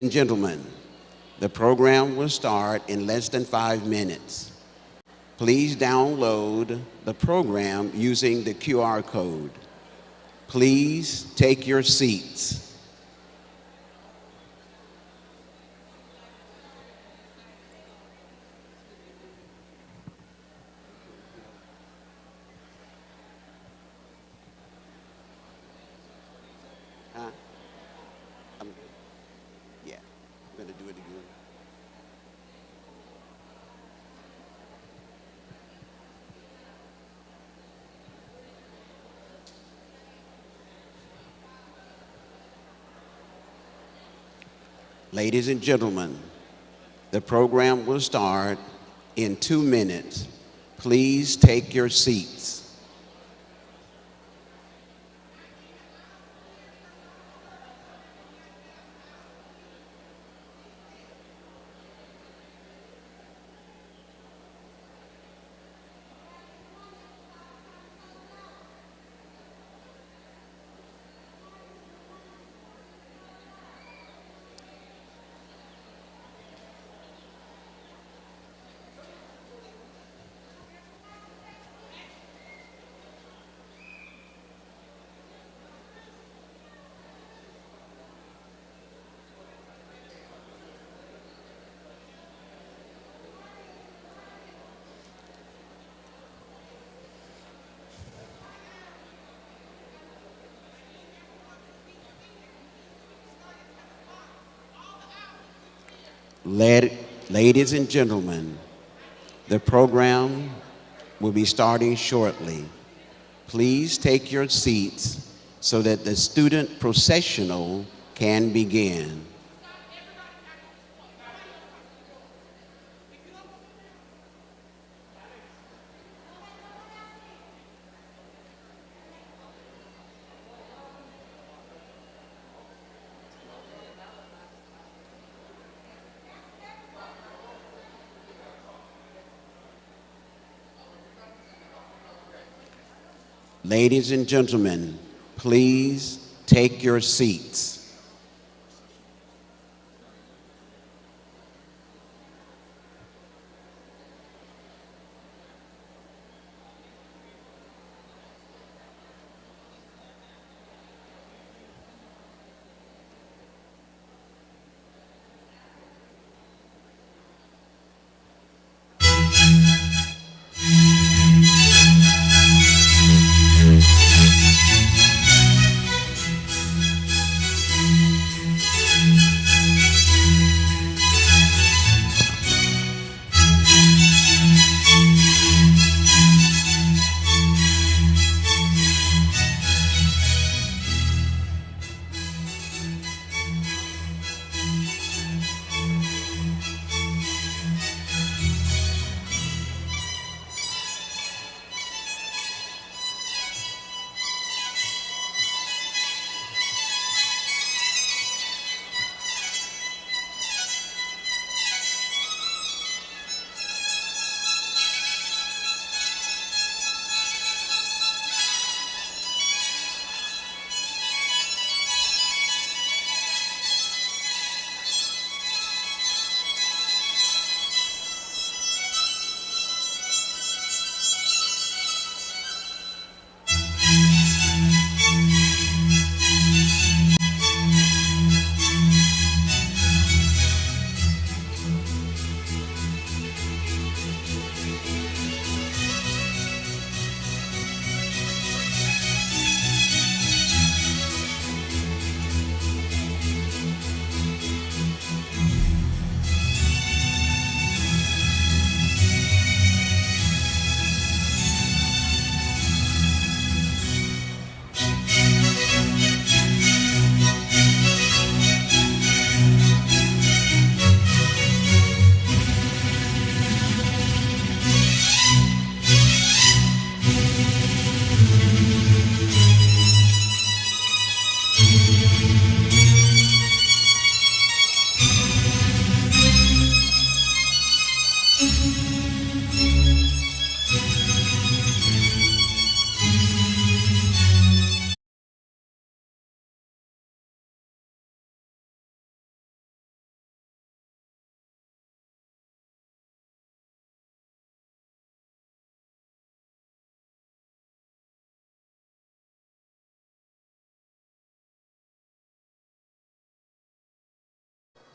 Gentlemen, the program will start in less than 5 minutes. Please download the program using the QR code. Please take your seats. Huh? Yeah, I'm gonna do it again. Ladies and gentlemen, the program will start in 2 minutes. Please take your seats. Ladies and gentlemen, the program will be starting shortly. Please take your seats so that the student processional can begin. Ladies and gentlemen, please take your seats.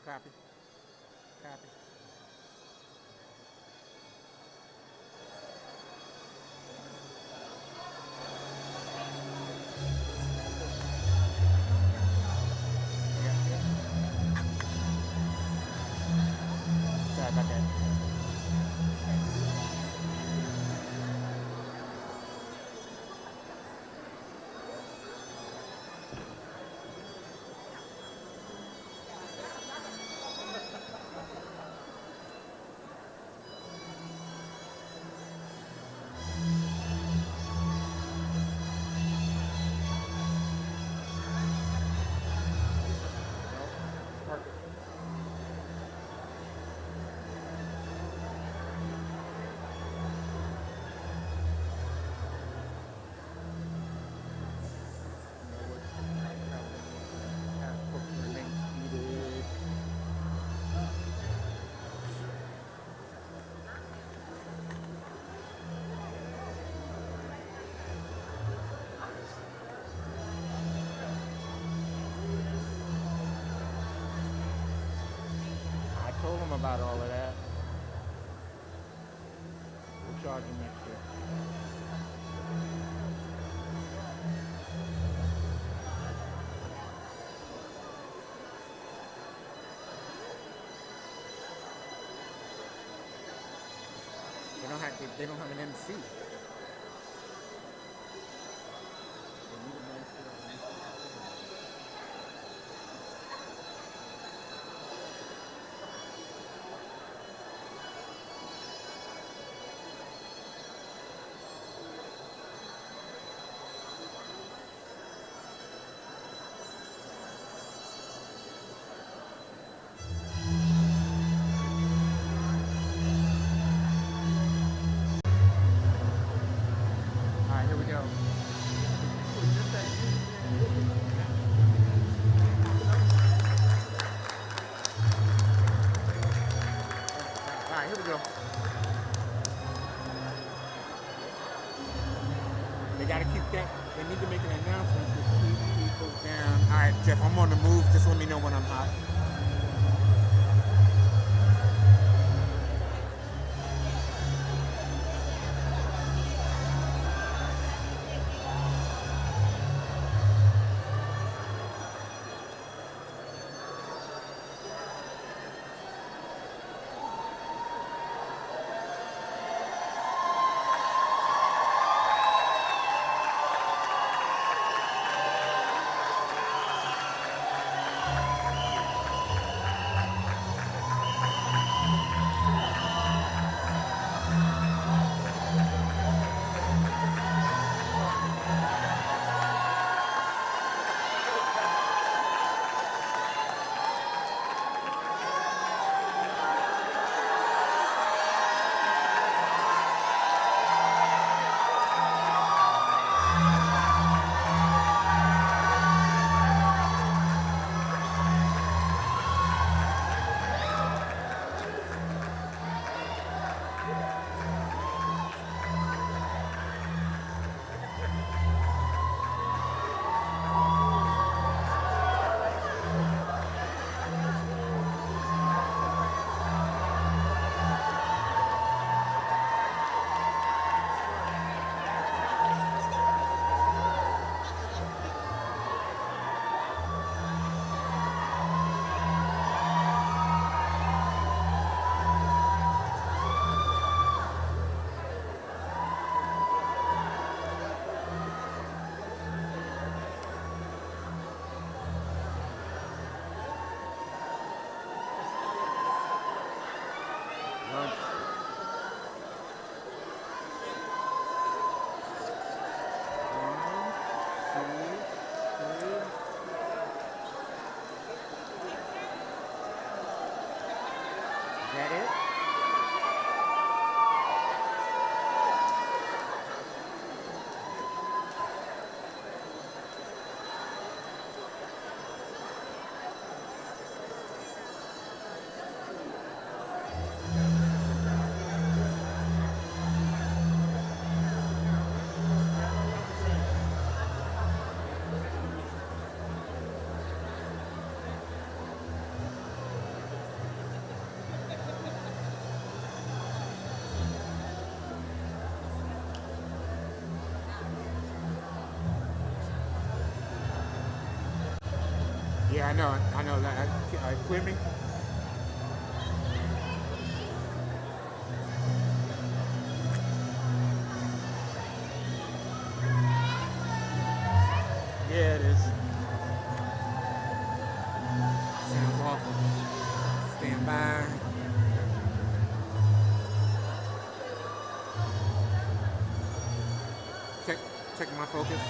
Copy. Copy. Sorry about that. I told him about all of that. We'll charge him next year. They don't have an MC. All right, here we go. All right, here we go. They gotta keep that. They need to make an announcement to keep people down. All right, Jeff, I'm on the move. Just let me know when I'm hot. Yeah, I know that. Quit me. Yeah, it is. Sounds awful. Stand by. Check my focus.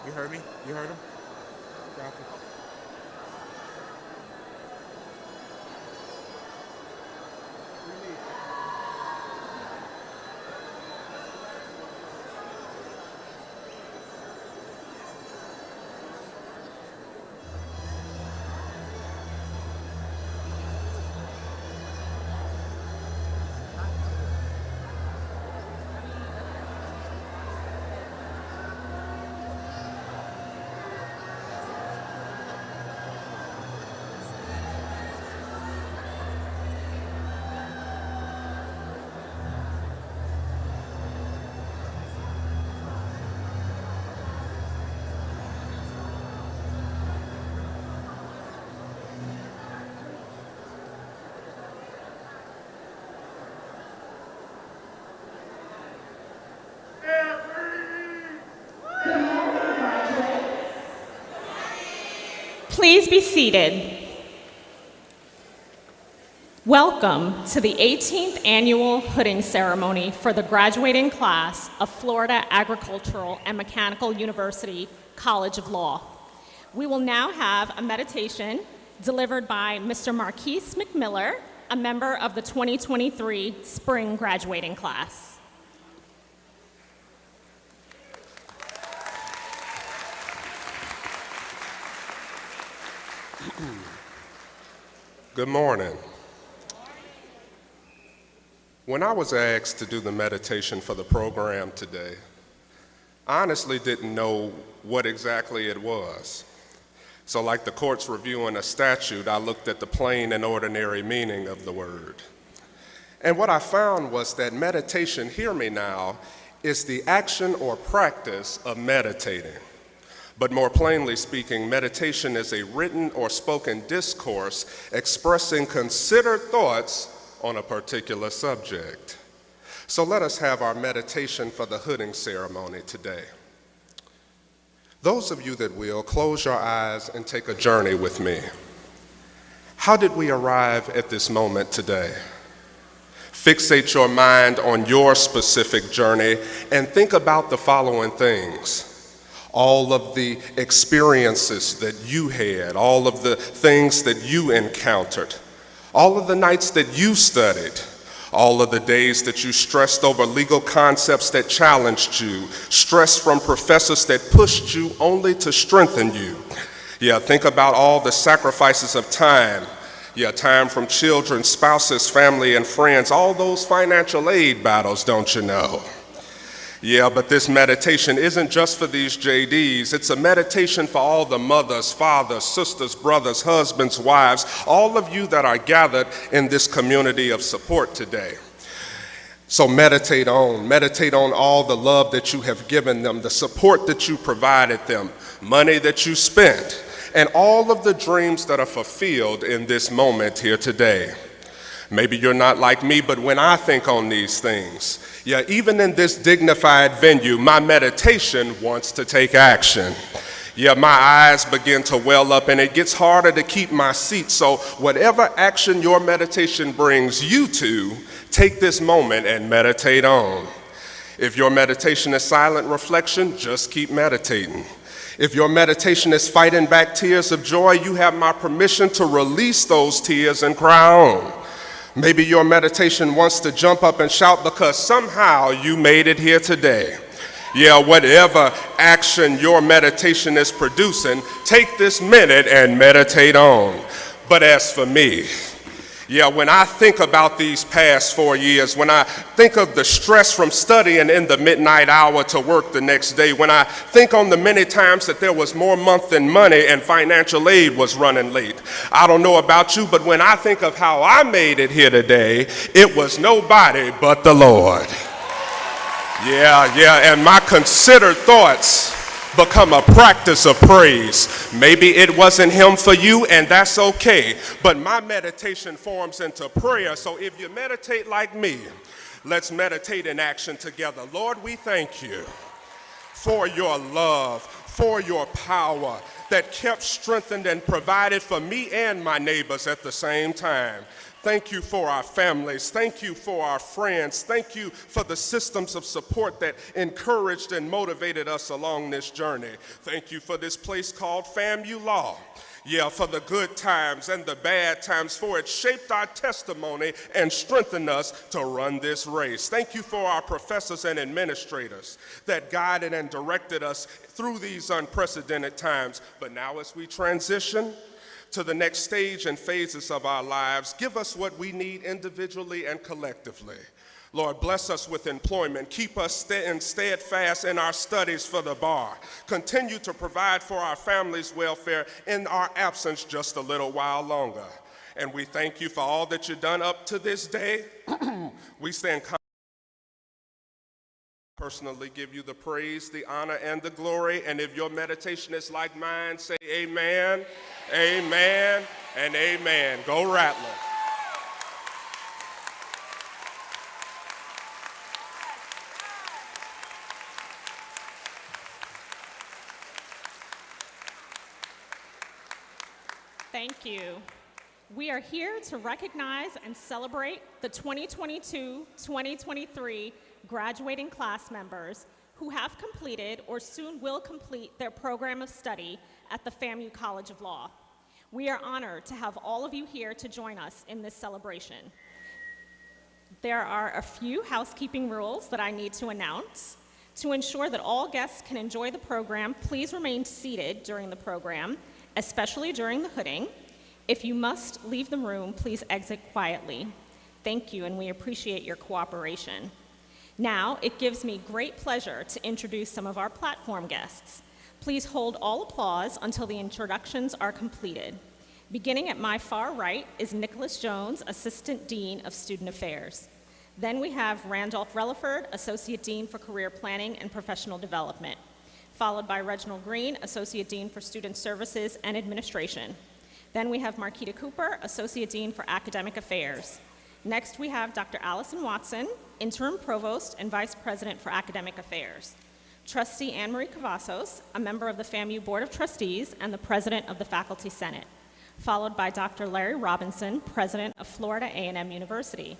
You heard me? You heard him? Copy. Please be seated. Welcome to the 18th annual hooding ceremony for the graduating class of Florida Agricultural and Mechanical University College of Law. We will now have a meditation delivered by Mr. Marquise McMiller, a member of the 2023 spring graduating class. Good morning. When I was asked to do the meditation for the program today, I honestly didn't know what exactly it was. So like the courts reviewing a statute, I looked at the plain and ordinary meaning of the word. And what I found was that meditation, hear me now, is the action or practice of meditating. But more plainly speaking, meditation is a written or spoken discourse expressing considered thoughts on a particular subject. So let us have our meditation for the hooding ceremony today. Those of you that will, close your eyes and take a journey with me. How did we arrive at this moment today? Fixate your mind on your specific journey and think about the following things. All of the experiences that you had, all of the things that you encountered, all of the nights that you studied, all of the days that you stressed over legal concepts that challenged you, stress from professors that pushed you only to strengthen you. Yeah, think about all the sacrifices of time. Yeah, time from children, spouses, family, and friends, all those financial aid battles, don't you know? Yeah, but this meditation isn't just for these JDs. It's a meditation for all the mothers, fathers, sisters, brothers, husbands, wives, all of you that are gathered in this community of support today. So meditate on all the love that you have given them, the support that you provided them, money that you spent, and all of the dreams that are fulfilled in this moment here today. Maybe you're not like me, but when I think on these things, yeah, even in this dignified venue, my meditation wants to take action. Yeah, my eyes begin to well up and it gets harder to keep my seat. So whatever action your meditation brings you to, take this moment and meditate on. If your meditation is silent reflection, just keep meditating. If your meditation is fighting back tears of joy, you have my permission to release those tears and cry on. Maybe your meditation wants to jump up and shout because somehow you made it here today. Yeah, whatever action your meditation is producing, take this minute and meditate on. But as for me, yeah, when I think about these past 4 years, when I think of the stress from studying in the midnight hour to work the next day, when I think on the many times that there was more month than money and financial aid was running late, I don't know about you, but when I think of how I made it here today, it was nobody but the Lord. Yeah, and my considered thoughts become a practice of praise. Maybe it wasn't him for you, and that's okay, but my meditation forms into prayer. So if you meditate like me, let's meditate in action together. Lord, we thank you for your love, for your power that kept strengthened and provided for me and my neighbors at the same time. Thank you for our families. Thank you for our friends. Thank you for the systems of support that encouraged and motivated us along this journey. Thank you for this place called FAMU Law. Yeah, for the good times and the bad times, for it shaped our testimony and strengthened us to run this race. Thank you for our professors and administrators that guided and directed us through these unprecedented times. But now as we transition to the next stage and phases of our lives, give us what we need individually and collectively. Lord, bless us with employment. Keep us steadfast in our studies for the bar. Continue to provide for our families' welfare in our absence just a little while longer. And we thank you for all that you've done up to this day. We stand personally give you the praise, the honor, and the glory. And if your meditation is like mine, say amen, amen, and amen. Go Rattler. Thank you. We are here to recognize and celebrate the 2022-2023 graduating class members who have completed or soon will complete their program of study at the FAMU College of Law. We are honored to have all of you here to join us in this celebration. There are a few housekeeping rules that I need to announce. To ensure that all guests can enjoy the program, please remain seated during the program, especially during the hooding. If you must leave the room, please exit quietly. Thank you, and we appreciate your cooperation. Now, it gives me great pleasure to introduce some of our platform guests. Please hold all applause until the introductions are completed. Beginning at my far right is Nicholas Jones, Assistant Dean of Student Affairs. Then we have Randolph Relaford, Associate Dean for Career Planning and Professional Development, followed by Reginald Green, Associate Dean for Student Services and Administration. Then we have Marquita Cooper, Associate Dean for Academic Affairs. Next, we have Dr. Allison Watson, Interim Provost and Vice President for Academic Affairs. Trustee Anne-Marie Cavazos, a member of the FAMU Board of Trustees and the President of the Faculty Senate, followed by Dr. Larry Robinson, President of Florida A&M University.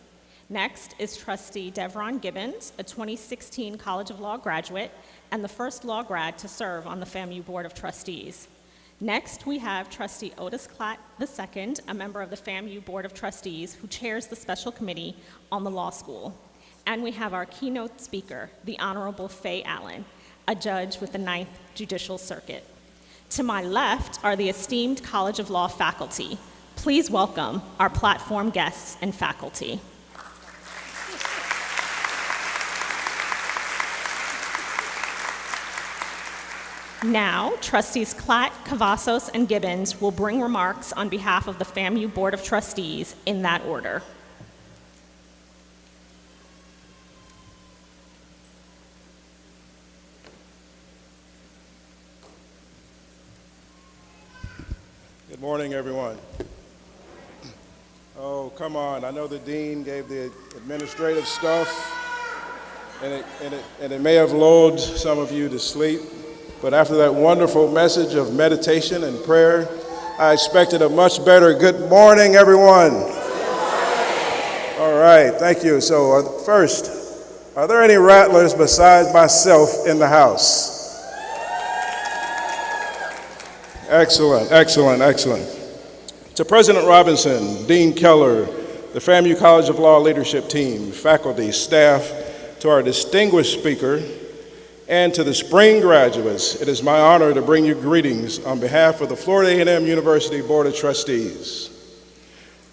Next is Trustee Devron Gibbons, a 2016 College of Law graduate and the first law grad to serve on the FAMU Board of Trustees. Next, we have Trustee Otis Klatt II, a member of the FAMU Board of Trustees who chairs the Special Committee on the Law School. And we have our keynote speaker, the Honorable Faye Allen, a judge with the 9th Judicial Circuit. To my left are the esteemed College of Law faculty. Please welcome our platform guests and faculty. Now, Trustees Klatt, Cavazos, and Gibbons will bring remarks on behalf of the FAMU Board of Trustees in that order. Good morning, everyone. Oh, come on. I know the dean gave the administrative stuff, and it may have lulled some of you to sleep. But after that wonderful message of meditation and prayer, I expected a much better good morning, everyone. Good morning. All right, thank you. So first, are there any rattlers besides myself in the house? Excellent, excellent, excellent. To President Robinson, Dean Keller, the FAMU College of Law leadership team, faculty, staff, to our distinguished speaker, and to the spring graduates, it is my honor to bring you greetings on behalf of the Florida A&M University Board of Trustees.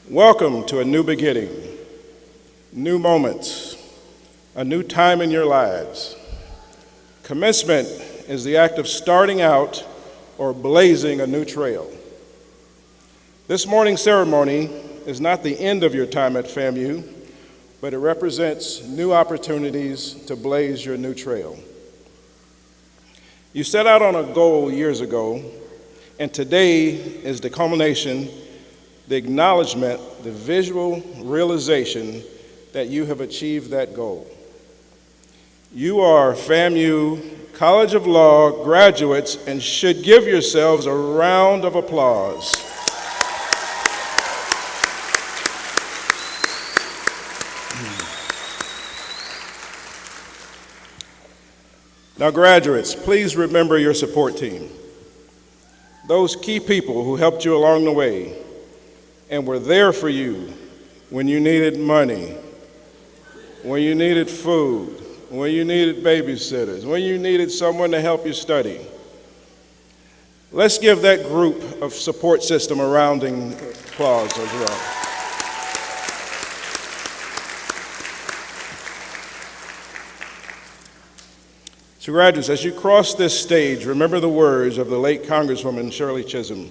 Welcome to a new beginning, new moments, a new time in your lives. Commencement is the act of starting out or blazing a new trail. This morning's ceremony is not the end of your time at FAMU, but it represents new opportunities to blaze your new trail. You set out on a goal years ago, and today is the culmination, the acknowledgement, the visual realization that you have achieved that goal. You are FAMU College of Law graduates and should give yourselves a round of applause. Now, graduates, please remember your support team. Those key people who helped you along the way and were there for you when you needed money, when you needed food, when you needed babysitters, when you needed someone to help you study. Let's give that group of support system a rounding applause as well. So graduates, as you cross this stage, remember the words of the late Congresswoman Shirley Chisholm,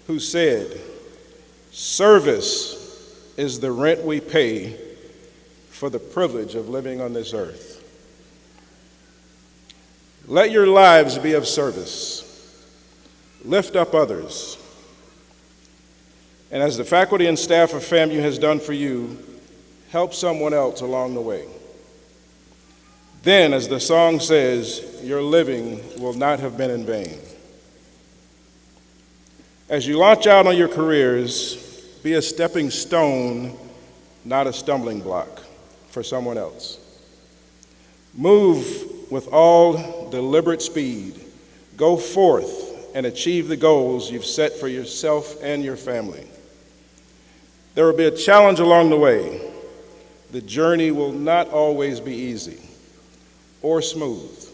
who said, "Service is the rent we pay for the privilege of living on this earth." Let your lives be of service. Lift up others. And as the faculty and staff of FAMU has done for you, help someone else along the way. Then, as the song says, your living will not have been in vain. As you launch out on your careers, be a stepping stone, not a stumbling block for someone else. Move with all deliberate speed. Go forth and achieve the goals you've set for yourself and your family. There will be a challenge along the way. The journey will not always be easy or smooth.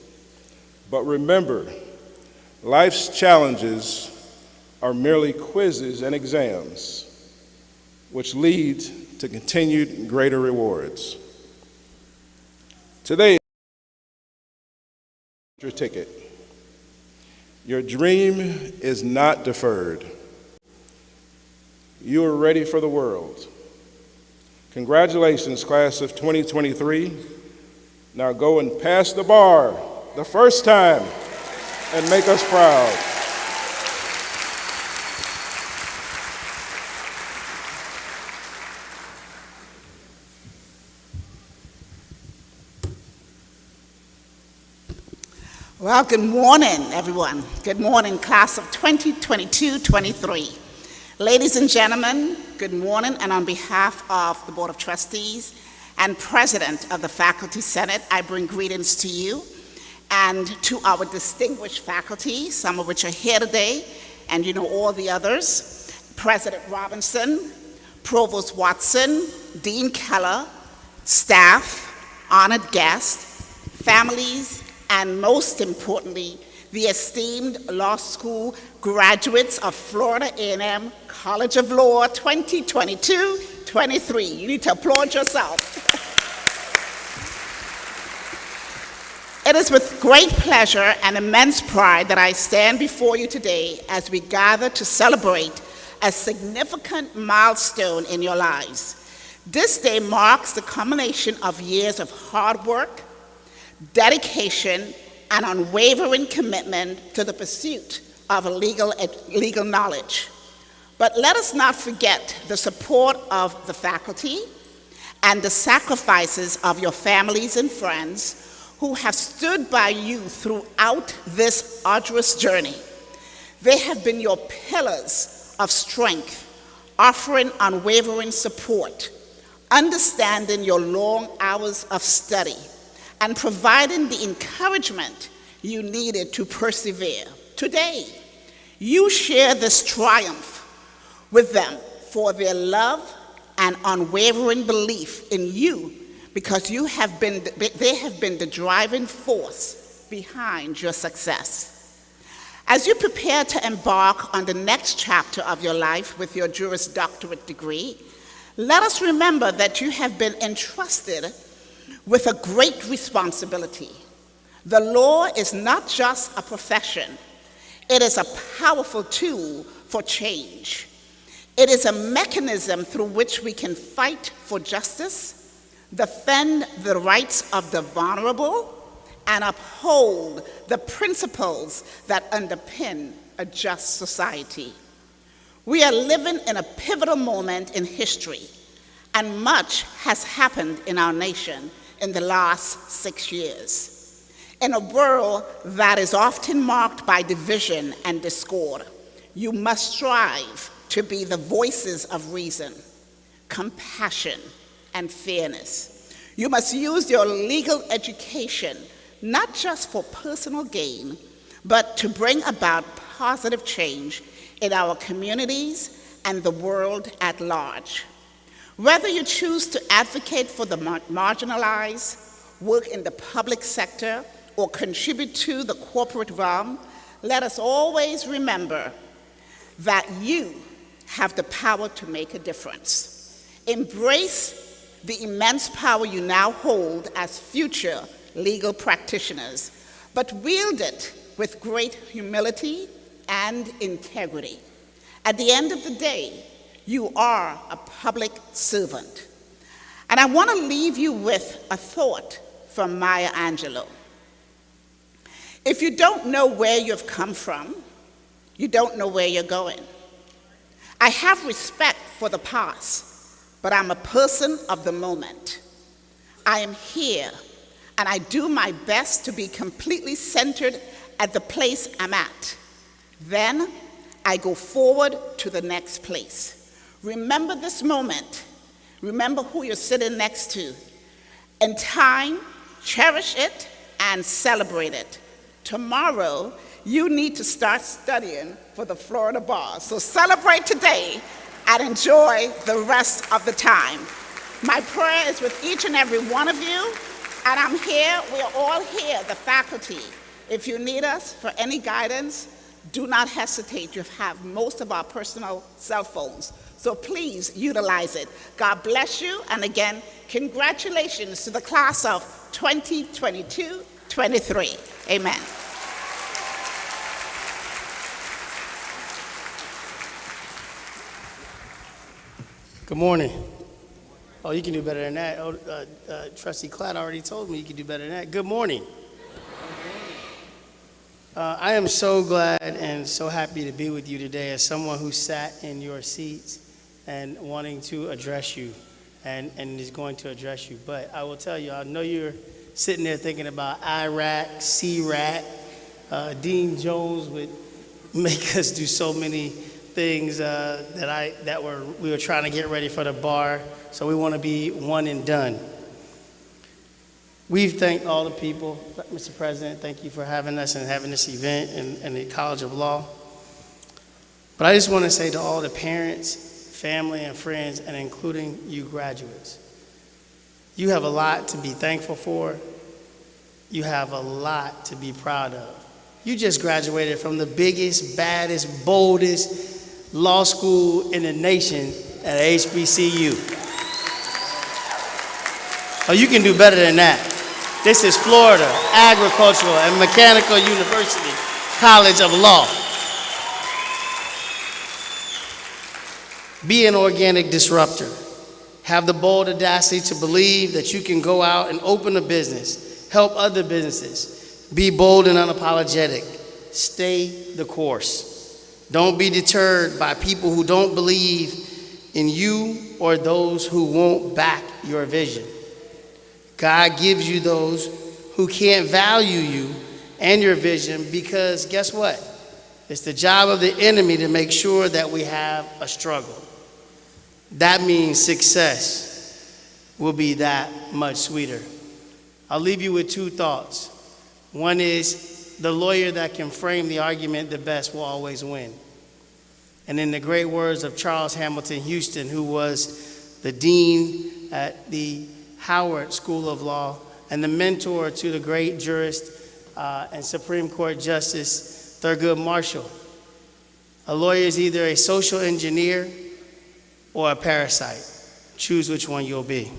But remember, life's challenges are merely quizzes and exams, which lead to continued greater rewards. Today, your ticket. Your dream is not deferred. You are ready for the world. Congratulations, class of 2023. Now go and pass the bar the first time and make us proud. Well, good morning, everyone. Good morning, class of 2022-23. Ladies and gentlemen, good morning, and on behalf of the Board of Trustees and President of the Faculty Senate, I bring greetings to you and to our distinguished faculty, some of which are here today, and you know all the others, President Robinson, Provost Watson, Dean Keller, staff, honored guests, families, and most importantly, the esteemed law school graduates of Florida A&M College of Law 2022-23. You need to applaud yourself. It is with great pleasure and immense pride that I stand before you today as we gather to celebrate a significant milestone in your lives. This day marks the culmination of years of hard work, dedication, and unwavering commitment to the pursuit of legal knowledge. But let us not forget the support of the faculty and the sacrifices of your families and friends who have stood by you throughout this arduous journey. They have been your pillars of strength, offering unwavering support, understanding your long hours of study, and providing the encouragement you needed to persevere. Today, you share this triumph with them for their love and unwavering belief in you, because they have been the driving force behind your success. As you prepare to embark on the next chapter of your life with your Juris Doctorate degree, let us remember that you have been entrusted with a great responsibility. The law is not just a profession, it is a powerful tool for change. It is a mechanism through which we can fight for justice, defend the rights of the vulnerable, and uphold the principles that underpin a just society. We are living in a pivotal moment in history, and much has happened in our nation in the last 6 years. In a world that is often marked by division and discord, you must strive to be the voices of reason, compassion, and fairness. You must use your legal education not just for personal gain, but to bring about positive change in our communities and the world at large. Whether you choose to advocate for the marginalized, work in the public sector, or contribute to the corporate realm, let us always remember that you have the power to make a difference. Embrace the immense power you now hold as future legal practitioners, but wield it with great humility and integrity. At the end of the day, you are a public servant. And I want to leave you with a thought from Maya Angelou. If you don't know where you've come from, you don't know where you're going. I have respect for the past, but I'm a person of the moment. I am here, and I do my best to be completely centered at the place I'm at. Then I go forward to the next place. Remember this moment. Remember who you're sitting next to. In time, cherish it and celebrate it. Tomorrow, you need to start studying for the Florida bar. So celebrate today and enjoy the rest of the time. My prayer is with each and every one of you, and I'm here, we're all here, the faculty. If you need us for any guidance, do not hesitate. You have most of our personal cell phones, so please utilize it. God bless you, and again, congratulations to the class of 2022-23. Amen. Good morning. Oh, you can do better than that. Trustee Klatt already told me you can do better than that. Good morning. I am so glad and so happy to be with you today as someone who sat in your seats and wanting to address you and is going to address you. But I will tell you, I know you're sitting there thinking about IRAC, CRAC. Dean Jones would make us do so many things we were trying to get ready for the bar, so we want to be one and done. We've thanked all the people. Mr. President, thank you for having us and having this event in the College of Law. But I just want to say to all the parents, family, and friends, and including you graduates, you have a lot to be thankful for. You have a lot to be proud of. You just graduated from the biggest, baddest, boldest law school in the nation at HBCU. Oh, you can do better than that. This is Florida Agricultural and Mechanical University College of Law. Be an organic disruptor. Have the bold audacity to believe that you can go out and open a business, help other businesses. Be bold and unapologetic. Stay the course. Don't be deterred by people who don't believe in you or those who won't back your vision. God gives you those who can't value you and your vision because guess what? It's the job of the enemy to make sure that we have a struggle. That means success will be that much sweeter. I'll leave you with two thoughts. One is the lawyer that can frame the argument the best will always win. And in the great words of Charles Hamilton Houston, who was the dean at the Howard School of Law and the mentor to the great jurist and Supreme Court Justice Thurgood Marshall, a lawyer is either a social engineer or a parasite. Choose which one you'll be.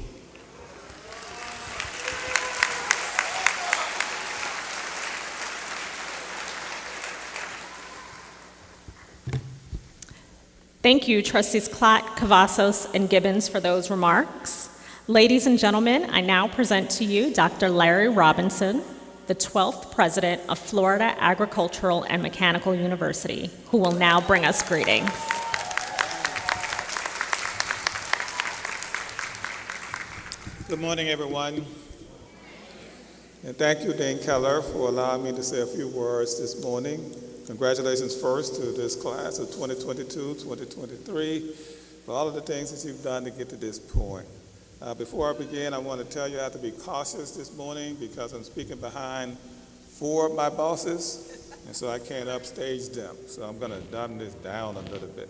Thank you, Trustees Clack, Cavazos, and Gibbons for those remarks. Ladies and gentlemen, I now present to you Dr. Larry Robinson, the 12th president of Florida Agricultural and Mechanical University, who will now bring us greetings. Good morning, everyone. And thank you, Dean Keller, for allowing me to say a few words this morning. Congratulations first to this class of 2022-2023 for all of the things that you've done to get to this point. Before I begin, I want to tell you I have to be cautious this morning because I'm speaking behind four of my bosses, and so I can't upstage them. So I'm going to dumb this down a little bit.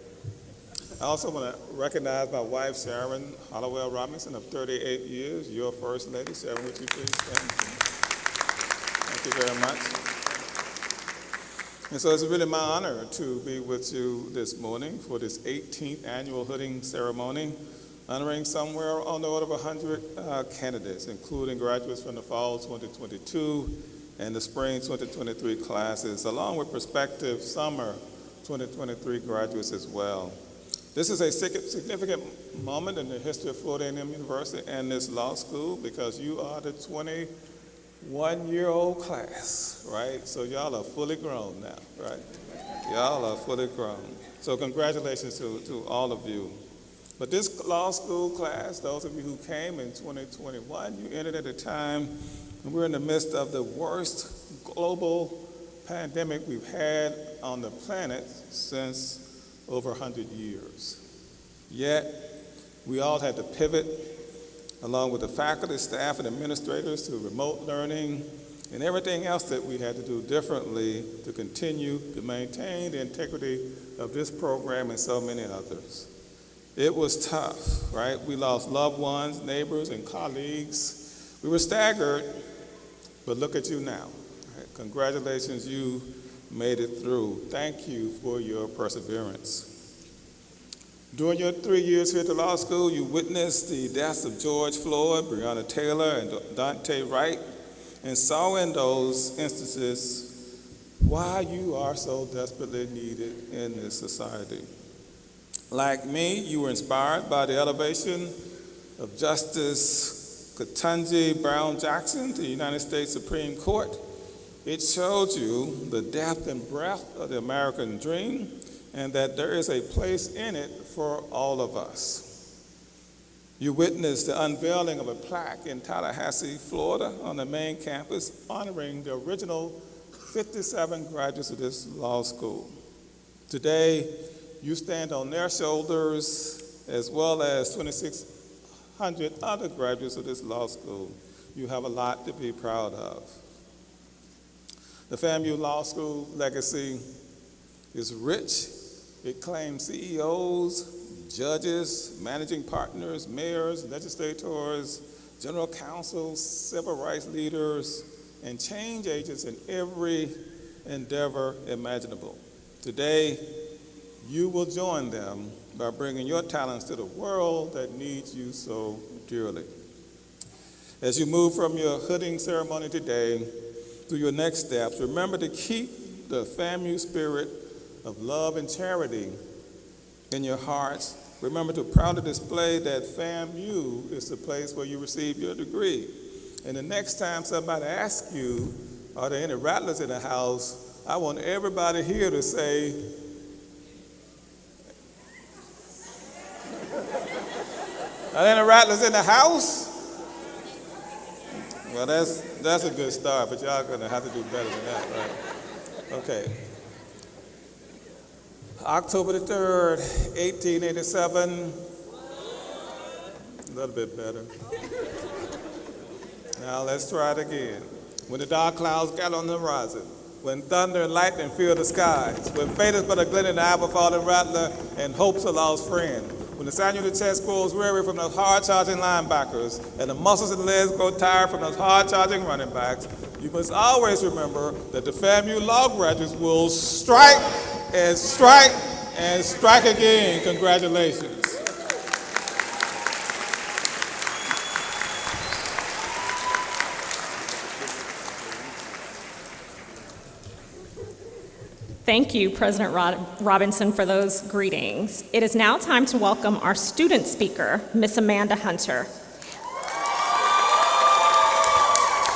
I also want to recognize my wife, Sharon Hollowell Robinson, of 38 years, your First Lady. Sharon, would you please stand? Thank you very much. And so it's really my honor to be with you this morning for this 18th annual hooding ceremony, honoring somewhere on the order of 100 candidates, including graduates from the fall 2022 and the spring 2023 classes, along with prospective summer 2023 graduates as well. This is a significant moment in the history of Florida A&M University and this law school because you are the 21-year-old class, right? So y'all are fully grown now, right? Y'all are fully grown. So congratulations to all of you. But this law school class, those of you who came in 2021, you entered at a time when we're in the midst of the worst global pandemic we've had on the planet since over 100 years. Yet, we all had to pivot, along with the faculty, staff, and administrators, to remote learning and everything else that we had to do differently to continue to maintain the integrity of this program and so many others. It was tough, right? We lost loved ones, neighbors, and colleagues. We were staggered, but look at you now. Right? Congratulations, you made it through. Thank you for your perseverance. During your 3 years here at the law school, you witnessed the deaths of George Floyd, Breonna Taylor, and Dante Wright, and saw in those instances why you are so desperately needed in this society. Like me, you were inspired by the elevation of Justice Ketanji Brown Jackson to the United States Supreme Court. It showed you the depth and breadth of the American dream and that there is a place in it for all of us. You witnessed the unveiling of a plaque in Tallahassee, Florida, on the main campus, honoring the original 57 graduates of this law school. Today, you stand on their shoulders as well as 2,600 other graduates of this law school You have a lot to be proud of. The FAMU Law School legacy is rich. It claims CEOs, judges, managing partners, mayors, legislators, general counsels, civil rights leaders, and change agents in every endeavor imaginable. Today, you will join them by bringing your talents to the world that needs you so dearly. As you move from your hooding ceremony today to your next steps, remember to keep the FAMU spirit of love and charity in your hearts. Remember to proudly display that FAMU is the place where you receive your degree. And the next time somebody asks you, are there any rattlers in the house, I want everybody here to say, are there any rattlers in the house? Well, that's a good start, but y'all gonna have to do better than that, right? Okay. October the 3rd, 1887. A little bit better. Now let's try it again. When the dark clouds gather on the horizon, when thunder and lightning fill the skies, when fate is but a glint in the eye of a falling rattler, and hope's a lost friend, when the sinew of the chest grows weary from those hard-charging linebackers, and the muscles in the legs grow tired from those hard-charging running backs, you must always remember that the FAMU law graduates will strike and strike and strike again. Congratulations. Thank you, President Robinson, for those greetings. It is now time to welcome our student speaker, Miss Amanda Hunter.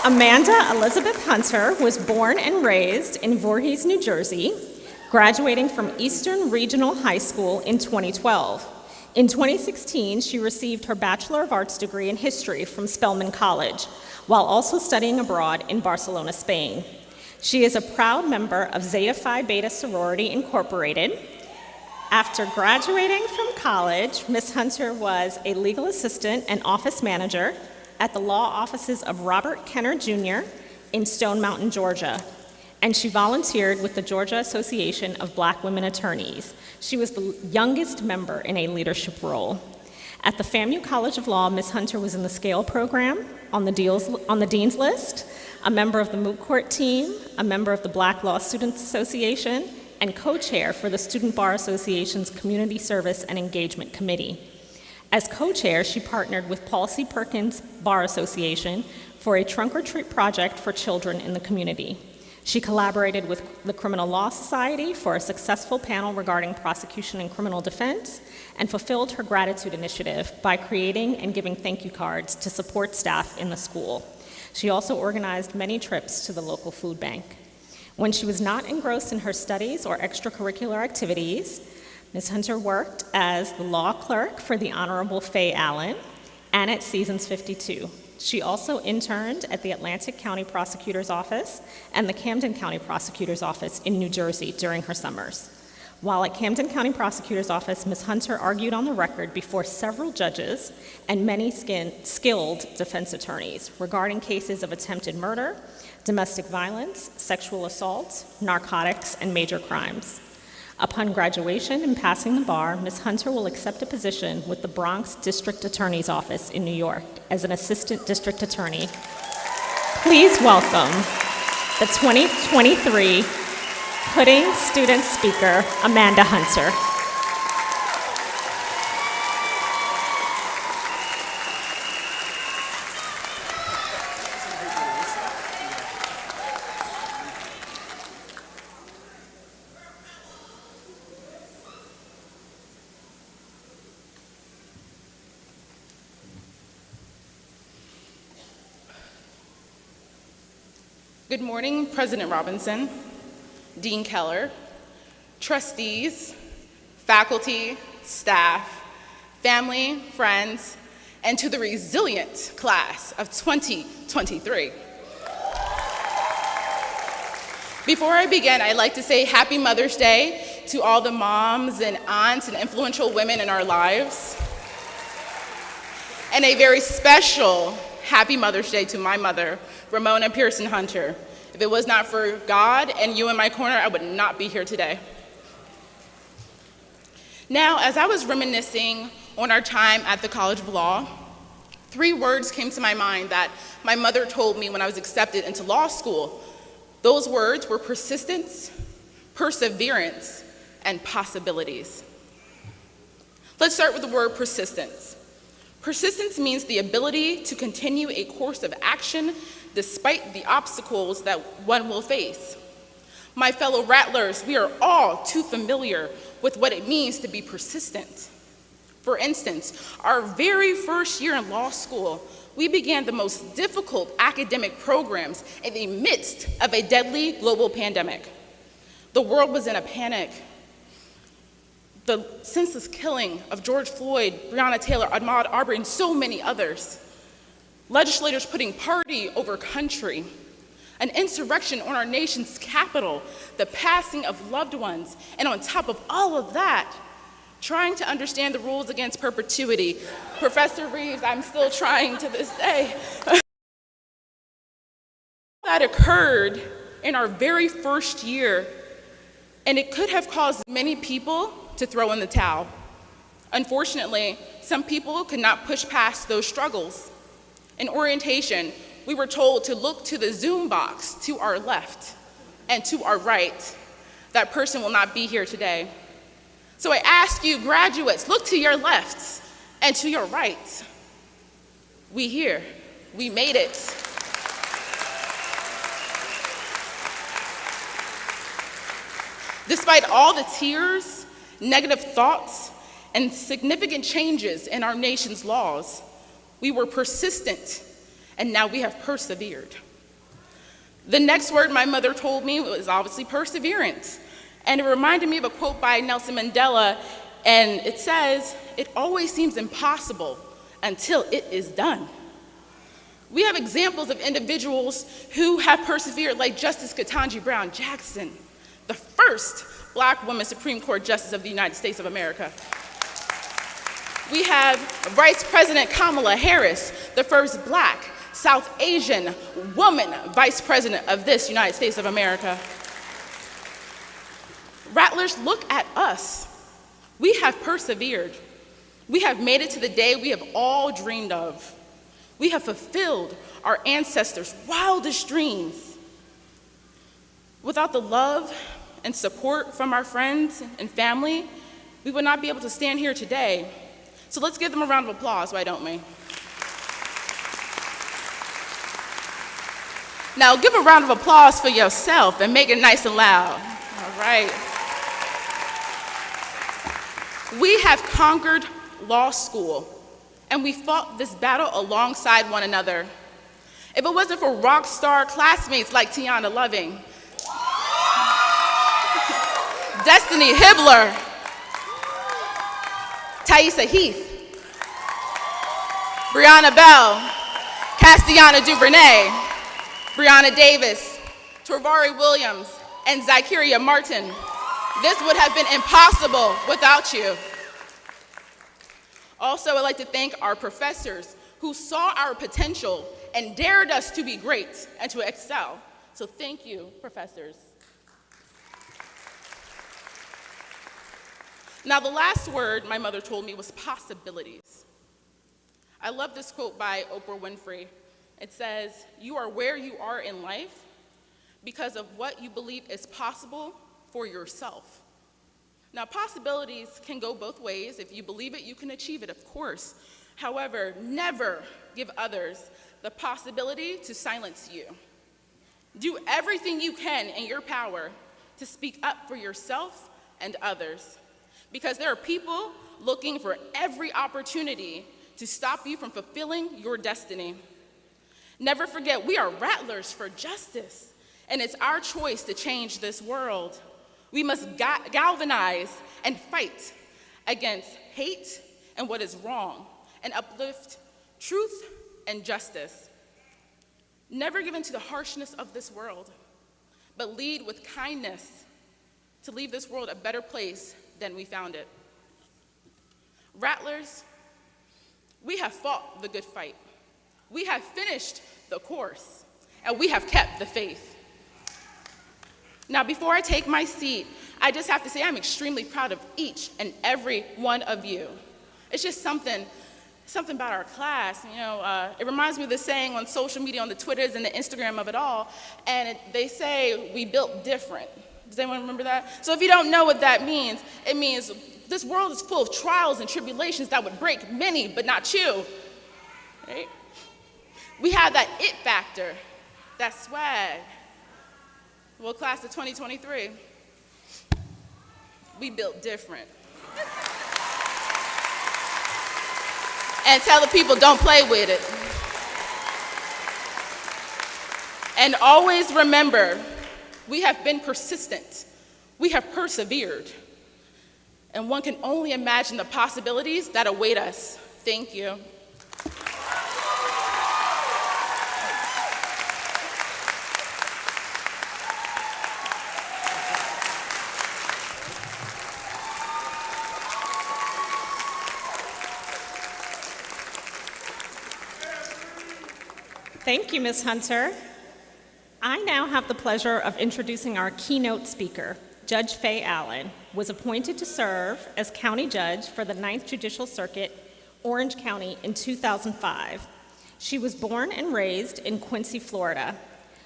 Amanda Elizabeth Hunter was born and raised in Voorhees, New Jersey, graduating from Eastern Regional High School in 2012. In 2016, she received her Bachelor of Arts degree in history from Spelman College, while also studying abroad in Barcelona, Spain. She is a proud member of Zeta Phi Beta Sorority Incorporated. After graduating from college, Ms. Hunter was a legal assistant and office manager at the law offices of Robert Kenner Jr. in Stone Mountain, Georgia, and she volunteered with the Georgia Association of Black Women Attorneys. She was the youngest member in a leadership role. At the FAMU College of Law, Ms. Hunter was in the Scale program, on the Dean's List, a member of the Moot Court team, a member of the Black Law Students Association, and co-chair for the Student Bar Association's Community Service and Engagement Committee. As co-chair, she partnered with Paul C. Perkins Bar Association for a trunk or treat project for children in the community. She collaborated with the Criminal Law Society for a successful panel regarding prosecution and criminal defense, and fulfilled her gratitude initiative by creating and giving thank you cards to support staff in the school. She also organized many trips to the local food bank. When she was not engrossed in her studies or extracurricular activities, Ms. Hunter worked as the law clerk for the Honorable Faye Allen and at Seasons 52. She also interned at the Atlantic County Prosecutor's Office and the Camden County Prosecutor's Office in New Jersey during her summers. While at Camden County Prosecutor's Office, Ms. Hunter argued on the record before several judges and many skilled defense attorneys regarding cases of attempted murder, domestic violence, sexual assault, narcotics, and major crimes. Upon graduation and passing the bar, Ms. Hunter will accept a position with the Bronx District Attorney's Office in New York as an assistant district attorney. Please welcome the 2023 Pudding Student Speaker, Amanda Hunter. Good morning, President Robinson, Dean Keller, trustees, faculty, staff, family, friends, and to the resilient class of 2023. Before I begin, I'd like to say Happy Mother's Day to all the moms and aunts and influential women in our lives, and a very special Happy Mother's Day to my mother, Ramona Pearson Hunter. If it was not for God and you in my corner, I would not be here today. Now, as I was reminiscing on our time at the College of Law, 3 words came to my mind that my mother told me when I was accepted into law school. Those words were persistence, perseverance, and possibilities. Let's start with the word persistence. Persistence means the ability to continue a course of action despite the obstacles that one will face. My fellow Rattlers, we are all too familiar with what it means to be persistent. For instance, our very first year in law school, we began the most difficult academic programs in the midst of a deadly global pandemic. The world was in a panic. The senseless killing of George Floyd, Breonna Taylor, Ahmaud Arbery, and so many others. Legislators putting party over country. An insurrection on our nation's capital, the passing of loved ones, and on top of all of that, trying to understand the rules against perpetuity. Professor Reeves, I'm still trying to this day. That occurred in our very first year, and it could have caused many people to throw in the towel. Unfortunately, some people could not push past those struggles. In orientation, we were told to look to the Zoom box to our left and to our right. That person will not be here today. So I ask you, graduates, look to your left and to your right. We here, we made it. Despite all the tears, negative thoughts, and significant changes in our nation's laws, we were persistent, and now we have persevered. The next word my mother told me was obviously perseverance. And it reminded me of a quote by Nelson Mandela, and it says, "It always seems impossible until it is done." We have examples of individuals who have persevered, like Justice Ketanji Brown Jackson, the first Black woman Supreme Court Justice of the United States of America. We have Vice President Kamala Harris, the first Black South Asian woman Vice President of this United States of America. Rattlers, look at us. We have persevered. We have made it to the day we have all dreamed of. We have fulfilled our ancestors' wildest dreams. Without the love and support from our friends and family, we would not be able to stand here today. So let's give them a round of applause, why don't we? Now give a round of applause for yourself and make it nice and loud. All right. We have conquered law school, and we fought this battle alongside one another. If it wasn't for rock star classmates like Tiana Loving, Destiny Hibbler, Taissa Heath, Brianna Bell, Castiana Duvernay, Brianna Davis, Torvari Williams, and Zykeria Martin, this would have been impossible without you. Also, I'd like to thank our professors who saw our potential and dared us to be great and to excel. So thank you, professors. Now, the last word my mother told me was possibilities. I love this quote by Oprah Winfrey. It says, "You are where you are in life because of what you believe is possible for yourself." Now, possibilities can go both ways. If you believe it, you can achieve it, of course. However, never give others the possibility to silence you. Do everything you can in your power to speak up for yourself and others, because there are people looking for every opportunity to stop you from fulfilling your destiny. Never forget, we are rattlers for justice, and it's our choice to change this world. We must galvanize and fight against hate and what is wrong, and uplift truth and justice. Never give in to the harshness of this world, but lead with kindness to leave this world a better place than we found it. Rattlers, we have fought the good fight. We have finished the course, and we have kept the faith. Now, before I take my seat, I just have to say I'm extremely proud of each and every one of you. It's just something about our class. It reminds me of the saying on social media, on the Twitters and the Instagram of it all, and they say we built different. Does anyone remember that? So if you don't know what that means, it means this world is full of trials and tribulations that would break many, but not you. Right? We have that it factor, that swag. Well, class of 2023, we built different. And tell the people, don't play with it. And always remember, we have been persistent. We have persevered. And one can only imagine the possibilities that await us. Thank you. Thank you, Ms. Hunter. I now have the pleasure of introducing our keynote speaker. Judge Faye Allen was appointed to serve as county judge for the 9th Judicial Circuit, Orange County in 2005. She was born and raised in Quincy, Florida.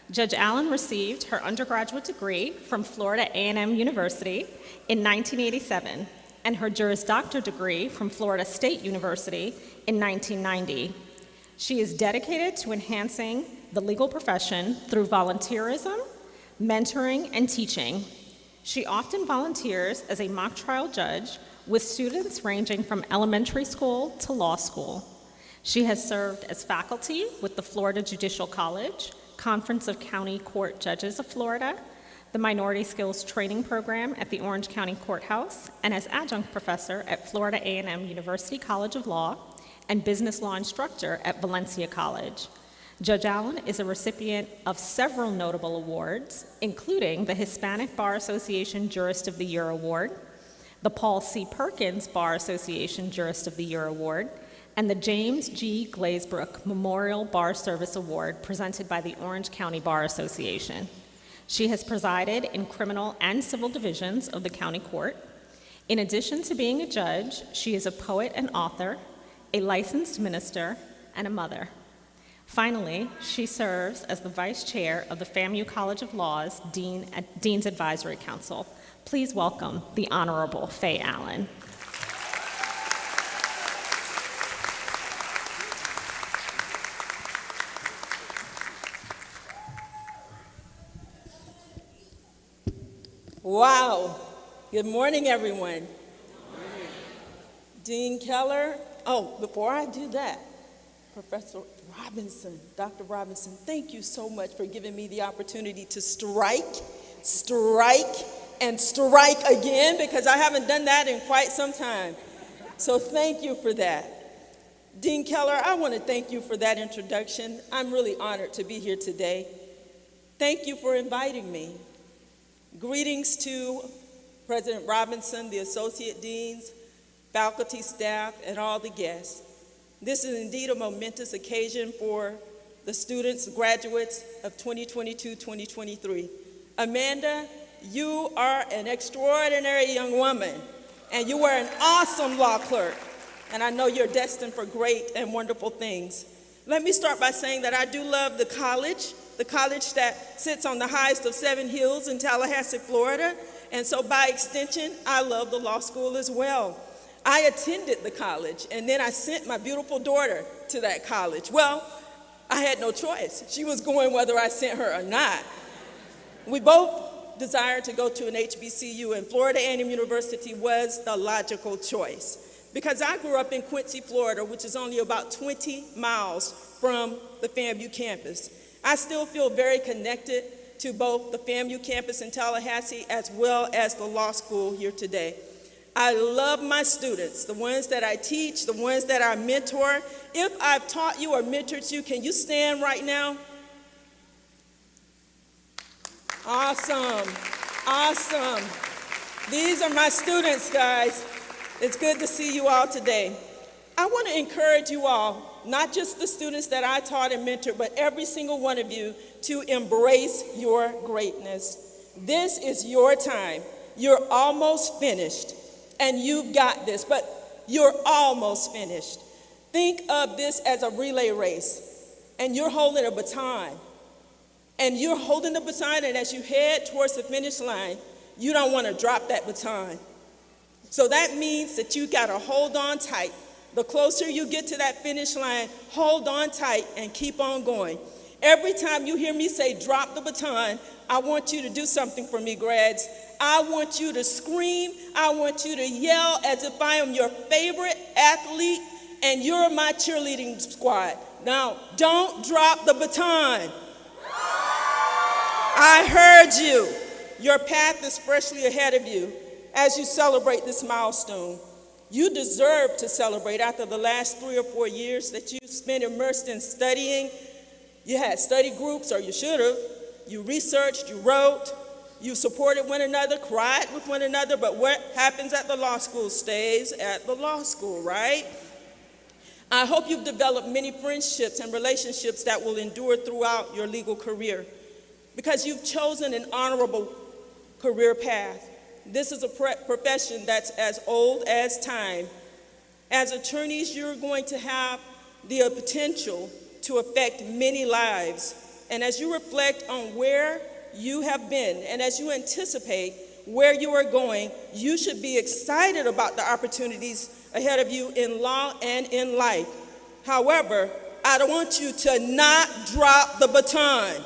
Judge Allen received her undergraduate degree from Florida A&M University in 1987 and her Juris Doctor degree from Florida State University in 1990. She is dedicated to enhancing the legal profession through volunteerism, mentoring, and teaching. She often volunteers as a mock trial judge with students ranging from elementary school to law school. She has served as faculty with the Florida Judicial College, Conference of County Court Judges of Florida, the Minority Skills Training Program at the Orange County Courthouse, and as adjunct professor at Florida A&M University College of Law and business law instructor at Valencia College. Judge Allen is a recipient of several notable awards, including the Hispanic Bar Association Jurist of the Year Award, the Paul C. Perkins Bar Association Jurist of the Year Award, and the James G. Glazebrook Memorial Bar Service Award presented by the Orange County Bar Association. She has presided in criminal and civil divisions of the county court. In addition to being a judge, she is a poet and author, a licensed minister, and a mother. Finally, she serves as the vice chair of the FAMU College of Law's Dean's Advisory Council. Please welcome the Honorable Faye Allen. Wow. Good morning, everyone. Dean Keller. Oh, before I do that, Professor Robinson, Dr. Robinson, thank you so much for giving me the opportunity to strike, and strike again, because I haven't done that in quite some time. So thank you for that. Dean Keller, I want to thank you for that introduction. I'm really honored to be here today. Thank you for inviting me. Greetings to President Robinson, the Associate Deans, faculty, staff, and all the guests. This is indeed a momentous occasion for the students, graduates of 2022-2023. Amanda, you are an extraordinary young woman, and you are an awesome law clerk, and I know you're destined for great and wonderful things. Let me start by saying that I do love the college that sits on the highest of 7 hills in Tallahassee, Florida, and so by extension, I love the law school as well. I attended the college, and then I sent my beautiful daughter to that college. Well, I had no choice. She was going whether I sent her or not. We both desired to go to an HBCU, and Florida A&M University was the logical choice. Because I grew up in Quincy, Florida, which is only about 20 miles from the FAMU campus. I still feel very connected to both the FAMU campus in Tallahassee as well as the law school here today. I love my students, the ones that I teach, the ones that I mentor. If I've taught you or mentored you, can you stand right now? Awesome, awesome. These are my students, guys. It's good to see you all today. I want to encourage you all, not just the students that I taught and mentored, but every single one of you to embrace your greatness. This is your time. You're almost finished, and you've got this, but you're almost finished. Think of this as a relay race, and you're holding a baton. And you're holding the baton, and as you head towards the finish line, you don't want to drop that baton. So that means that you got to hold on tight. The closer you get to that finish line, hold on tight and keep on going. Every time you hear me say drop the baton, I want you to do something for me, grads. I want you to scream. I want you to yell as if I am your favorite athlete and you're my cheerleading squad. Now, don't drop the baton. I heard you. Your path is freshly ahead of you as you celebrate this milestone. You deserve to celebrate after the last 3 or 4 years that you spent immersed in studying. You had study groups, or you should have. You researched, you wrote, you supported one another, cried with one another, but what happens at the law school stays at the law school, right? I hope you've developed many friendships and relationships that will endure throughout your legal career because you've chosen an honorable career path. This is a profession that's as old as time. As attorneys, you're going to have the potential to affect many lives. And as you reflect on where you have been and as you anticipate where you are going, you should be excited about the opportunities ahead of you in law and in life. However, I don't want you to not drop the baton.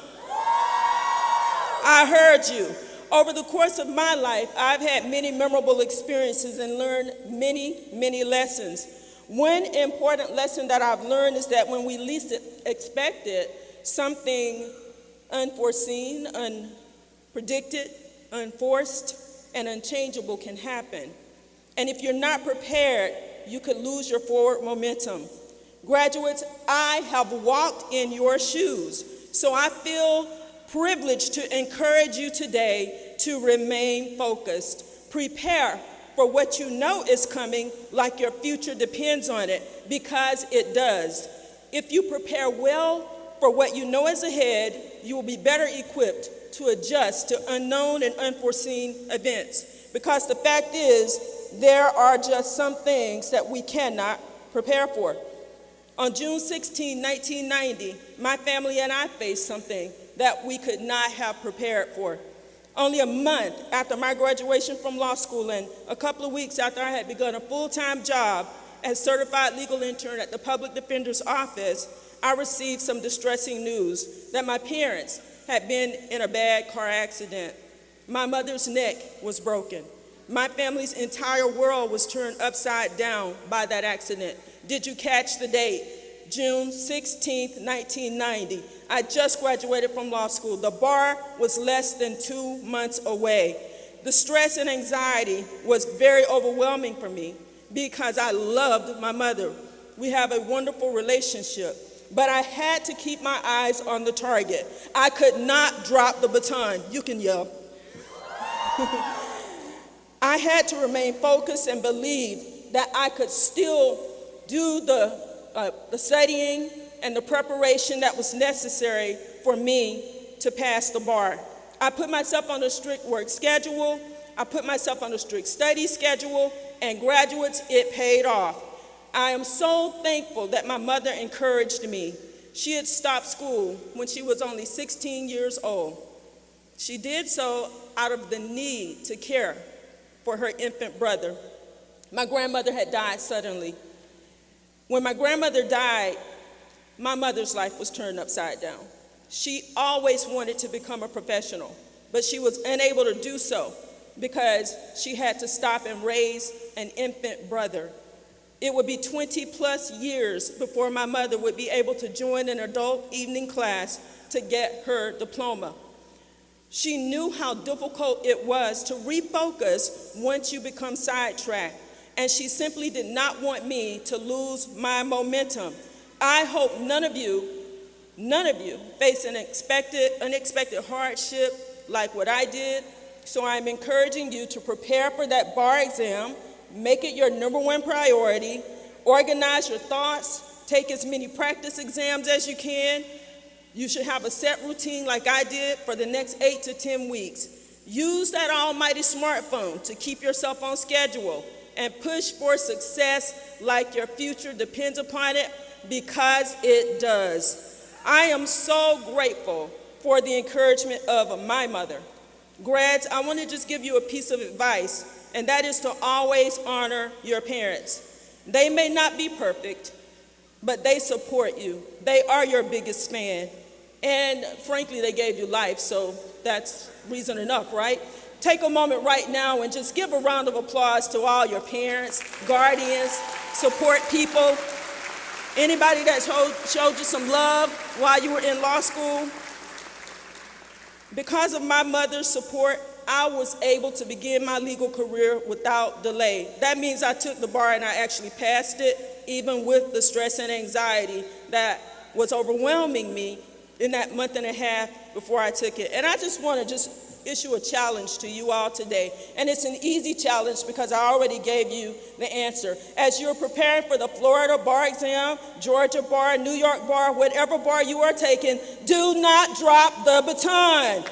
I heard you. Over the course of my life, I've had many memorable experiences and learned many, many lessons. One important lesson that I've learned is that when we least expect it, something unforeseen, unpredicted, unforced, and unchangeable can happen. And if you're not prepared, you could lose your forward momentum. Graduates, I have walked in your shoes, so I feel privileged to encourage you today to remain focused. Prepare for what you know is coming, like your future depends on it, because it does. If you prepare well for what you know is ahead, you will be better equipped to adjust to unknown and unforeseen events. Because the fact is, there are just some things that we cannot prepare for. On June 16, 1990, my family and I faced something that we could not have prepared for. Only a month after my graduation from law school and a couple of weeks after I had begun a full-time job as certified legal intern at the public defender's office, I received some distressing news that my parents had been in a bad car accident. My mother's neck was broken. My family's entire world was turned upside down by that accident. Did you catch the date? June 16th, 1990. I just graduated from law school. The bar was less than 2 months away. The stress and anxiety was very overwhelming for me because I loved my mother. We have a wonderful relationship, but I had to keep my eyes on the target. I could not drop the baton. You can yell. I had to remain focused and believe that I could still do the studying and the preparation that was necessary for me to pass the bar. I put myself on a strict work schedule. I put myself on a strict study schedule, and graduates, it paid off. I am so thankful that my mother encouraged me. She had stopped school when she was only 16 years old. She did so out of the need to care for her infant brother. My grandmother had died suddenly. When my grandmother died, my mother's life was turned upside down. She always wanted to become a professional, but she was unable to do so because she had to stop and raise an infant brother. It would be 20 plus years before my mother would be able to join an adult evening class to get her diploma. She knew how difficult it was to refocus once you become sidetracked, and she simply did not want me to lose my momentum. I hope none of you face an unexpected hardship like what I did, so I'm encouraging you to prepare for that bar exam, make it your #1 priority, Organize your thoughts. Take as many practice exams as you can. You should have a set routine like I did for the next 8 to 10 weeks. Use that almighty smartphone to keep yourself on schedule and push for success like your future depends upon it, because it does. I am so grateful for the encouragement of my mother. Grads, I want to just give you a piece of advice, and that is to always honor your parents. They may not be perfect, but they support you. They are your biggest fan. And frankly, they gave you life, so that's reason enough, right? Take a moment right now and just give a round of applause to all your parents, guardians, support people, anybody that showed you some love while you were in law school. Because of my mother's support, I was able to begin my legal career without delay. That means I took the bar and I actually passed it, even with the stress and anxiety that was overwhelming me in that month and a half before I took it. And I just want to issue a challenge to you all today. And it's an easy challenge because I already gave you the answer. As you're preparing for the Florida bar exam, Georgia bar, New York bar, whatever bar you are taking, do not drop the baton.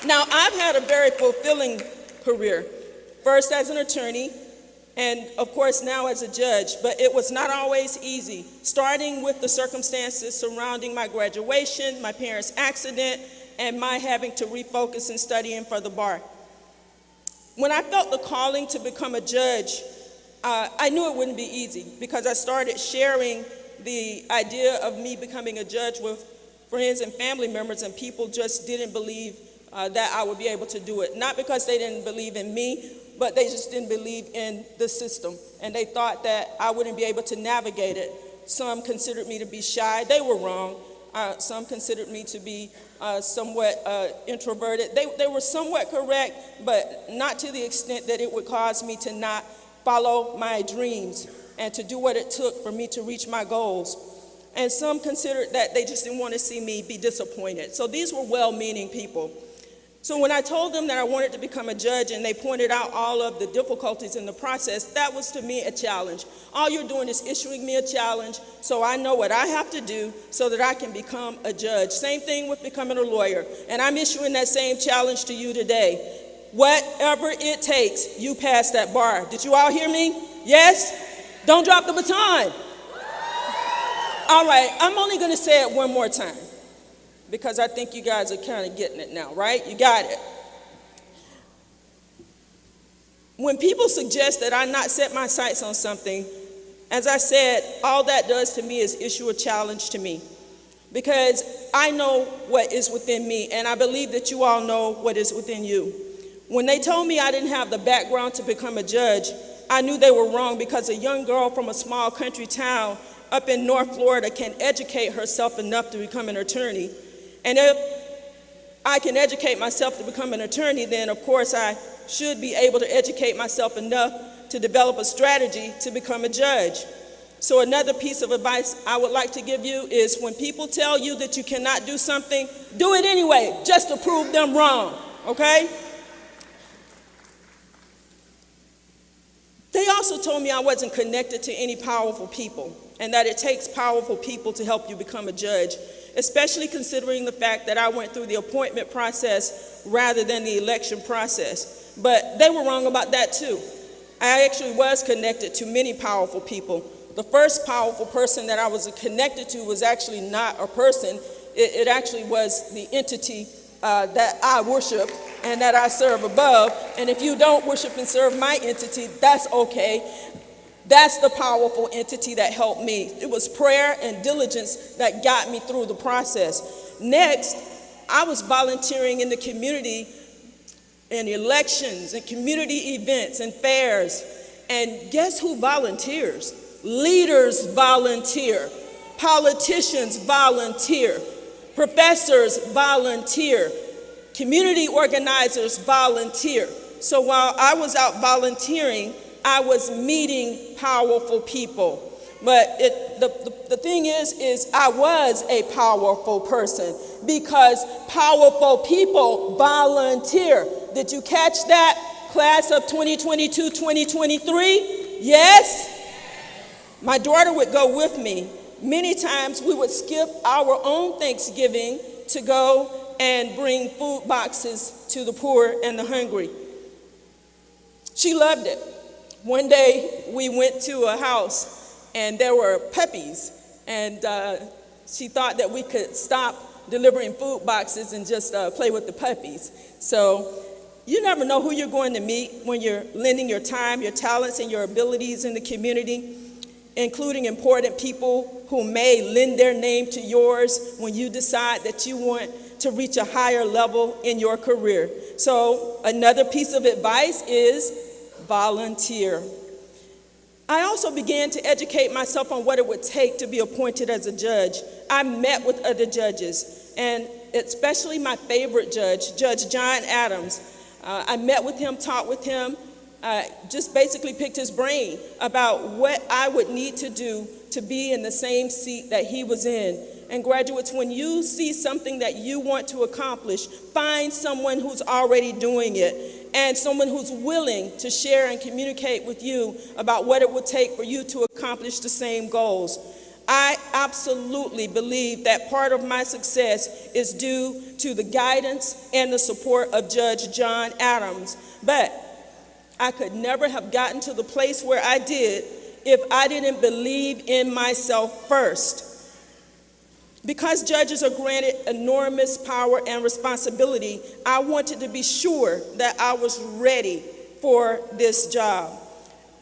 Now, I've had a very fulfilling career, first as an attorney, and of course now as a judge, but it was not always easy, starting with the circumstances surrounding my graduation, my parents' accident, and my having to refocus and studying for the bar. When I felt the calling to become a judge, I knew it wouldn't be easy because I started sharing the idea of me becoming a judge with friends and family members, and people just didn't believe that I would be able to do it. Not because they didn't believe in me, but they just didn't believe in the system, and they thought that I wouldn't be able to navigate it. Some considered me to be shy. They were wrong. Some considered me to be somewhat introverted. They were somewhat correct, but not to the extent that it would cause me to not follow my dreams and to do what it took for me to reach my goals. And some considered that they just didn't want to see me be disappointed. So these were well-meaning people. So when I told them that I wanted to become a judge and they pointed out all of the difficulties in the process, that was to me a challenge. All you're doing is issuing me a challenge so I know what I have to do so that I can become a judge. Same thing with becoming a lawyer. And I'm issuing that same challenge to you today. Whatever it takes, you pass that bar. Did you all hear me? Yes? Don't drop the baton. All right, I'm only going to say it one more time, because I think you guys are kind of getting it now, right? You got it. When people suggest that I not set my sights on something, as I said, all that does to me is issue a challenge to me, because I know what is within me, and I believe that you all know what is within you. When they told me I didn't have the background to become a judge, I knew they were wrong, because a young girl from a small country town up in North Florida can educate herself enough to become an attorney. And if I can educate myself to become an attorney, then of course I should be able to educate myself enough to develop a strategy to become a judge. So another piece of advice I would like to give you is, when people tell you that you cannot do something, do it anyway, just to prove them wrong, okay? They also told me I wasn't connected to any powerful people, and that it takes powerful people to help you become a judge, especially considering the fact that I went through the appointment process rather than the election process. But they were wrong about that too. I actually was connected to many powerful people. The first powerful person that I was connected to was actually not a person. It actually was the entity that I worship and that I serve above. And if you don't worship and serve my entity, that's okay. That's the powerful entity that helped me. It was prayer and diligence that got me through the process. Next, I was volunteering in the community in elections and community events and fairs. And guess who volunteers? Leaders volunteer. Politicians volunteer. Professors volunteer. Community organizers volunteer. So while I was out volunteering, I was meeting powerful people. But the thing is I was a powerful person, because powerful people volunteer. Did you catch that, class of 2022-2023? Yes? My daughter would go with me. Many times we would skip our own Thanksgiving to go and bring food boxes to the poor and the hungry. She loved it. One day we went to a house and there were puppies, and she thought that we could stop delivering food boxes and just play with the puppies. So you never know who you're going to meet when you're lending your time, your talents, and your abilities in the community, including important people who may lend their name to yours when you decide that you want to reach a higher level in your career. So another piece of advice is volunteer. I also began to educate myself on what it would take to be appointed as a judge. I met with other judges, and especially my favorite judge, Judge John Adams. I met with him, talked with him, just basically picked his brain about what I would need to do to be in the same seat that he was in. And graduates, when you see something that you want to accomplish, find someone who's already doing it and someone who's willing to share and communicate with you about what it would take for you to accomplish the same goals. I absolutely believe that part of my success is due to the guidance and the support of Judge John Adams. But I could never have gotten to the place where I did if I didn't believe in myself first. Because judges are granted enormous power and responsibility, I wanted to be sure that I was ready for this job.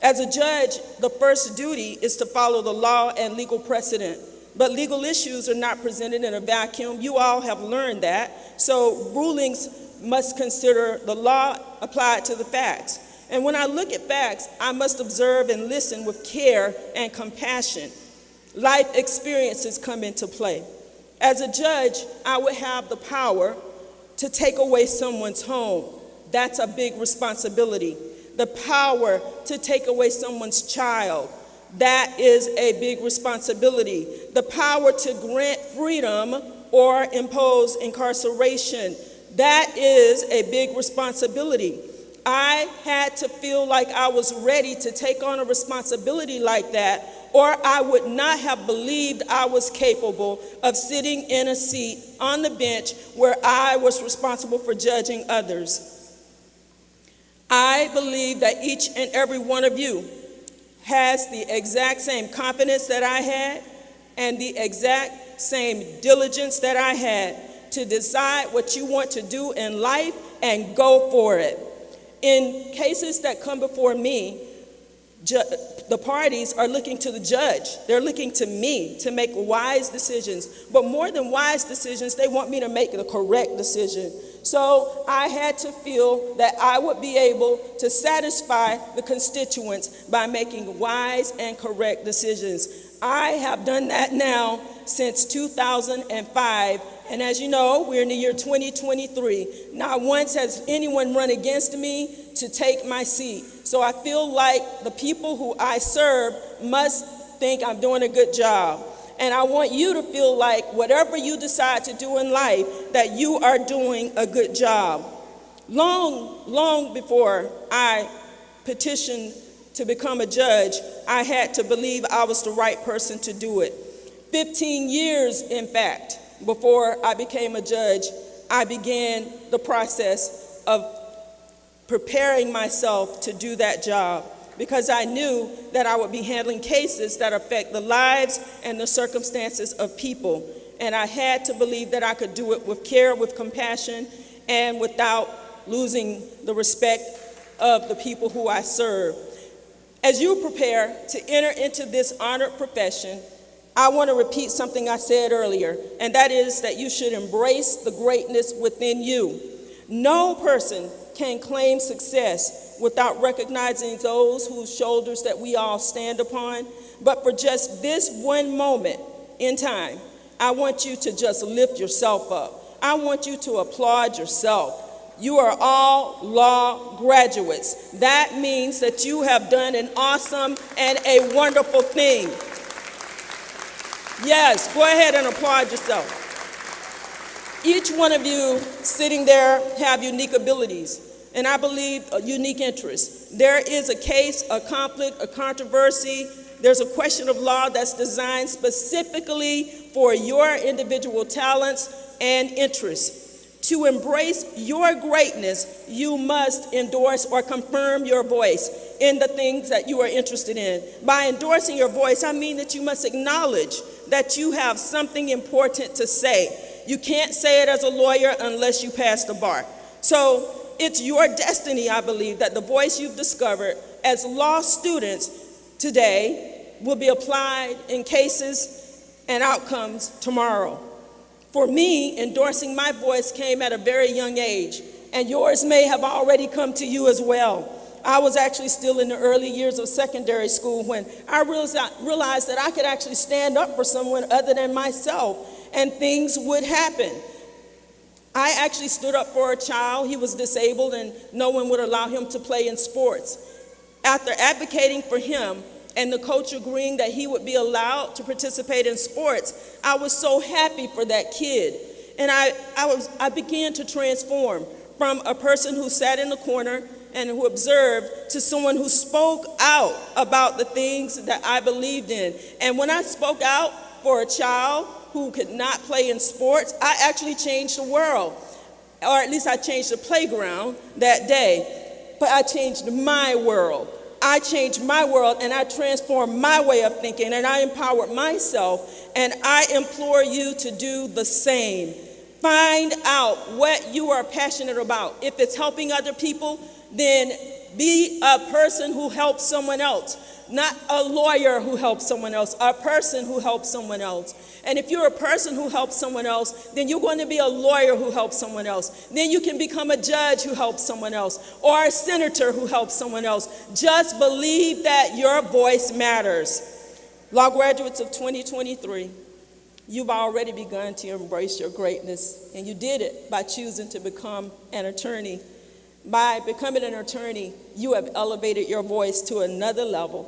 As a judge, the first duty is to follow the law and legal precedent. But legal issues are not presented in a vacuum. You all have learned that. So rulings must consider the law applied to the facts. And when I look at facts, I must observe and listen with care and compassion. Life experiences come into play. As a judge, I would have the power to take away someone's home. That's a big responsibility. The power to take away someone's child. That is a big responsibility. The power to grant freedom or impose incarceration. That is a big responsibility. I had to feel like I was ready to take on a responsibility like that, or I would not have believed I was capable of sitting in a seat on the bench where I was responsible for judging others. I believe that each and every one of you has the exact same confidence that I had and the exact same diligence that I had to decide what you want to do in life and go for it. In cases that come before me, the parties are looking to the judge. They're looking to me to make wise decisions. But more than wise decisions, they want me to make the correct decision. So I had to feel that I would be able to satisfy the constituents by making wise and correct decisions. I have done that now since 2005. And as you know, we're in the year 2023. Not once has anyone run against me to take my seat. So I feel like the people who I serve must think I'm doing a good job. And I want you to feel like whatever you decide to do in life, that you are doing a good job. Long before I petitioned to become a judge, I had to believe I was the right person to do it. 15 years, in fact, before I became a judge, I began the process of preparing myself to do that job because I knew that I would be handling cases that affect the lives and the circumstances of people. And I had to believe that I could do it with care, with compassion, and without losing the respect of the people who I serve. As you prepare to enter into this honored profession, I want to repeat something I said earlier, and that is that you should embrace the greatness within you. No person can claim success without recognizing those whose shoulders that we all stand upon. But for just this one moment in time, I want you to just lift yourself up. I want you to applaud yourself. You are all law graduates. That means that you have done an awesome and a wonderful thing. Yes, go ahead and applaud yourself. Each one of you sitting there have unique abilities, and I believe unique interests. there is a case, a conflict, a controversy, there's a question of law that's designed specifically for your individual talents and interests. To embrace your greatness, you must endorse or confirm your voice in the things that you are interested in. By endorsing your voice, I mean that you must acknowledge that you have something important to say. You can't say it as a lawyer unless you pass the bar. So it's your destiny, I believe, that the voice you've discovered as law students today will be applied in cases and outcomes tomorrow. For me, endorsing my voice came at a very young age, and yours may have already come to you as well. I was actually still in the early years of secondary school when I realized that I could actually stand up for someone other than myself, and things would happen. I actually stood up for a child. He was disabled, and no one would allow him to play in sports. After advocating for him, and the coach agreeing that he would be allowed to participate in sports, I was so happy for that kid. And I began to transform from a person who sat in the corner and who observed to someone who spoke out about the things that I believed in. And when I spoke out for a child who could not play in sports, I actually changed the world. Or at least I changed the playground that day. But I changed my world. I changed my world, and I transformed my way of thinking, and I empowered myself, and I implore you to do the same. Find out what you are passionate about. If it's helping other people, then be a person who helps someone else, not a lawyer who helps someone else, a person who helps someone else. And if you're a person who helps someone else, then you're going to be a lawyer who helps someone else. Then you can become a judge who helps someone else, or a senator who helps someone else. Just believe that your voice matters. Law graduates of 2023, you've already begun to embrace your greatness, and you did it by choosing to become an attorney. By becoming an attorney, you have elevated your voice to another level.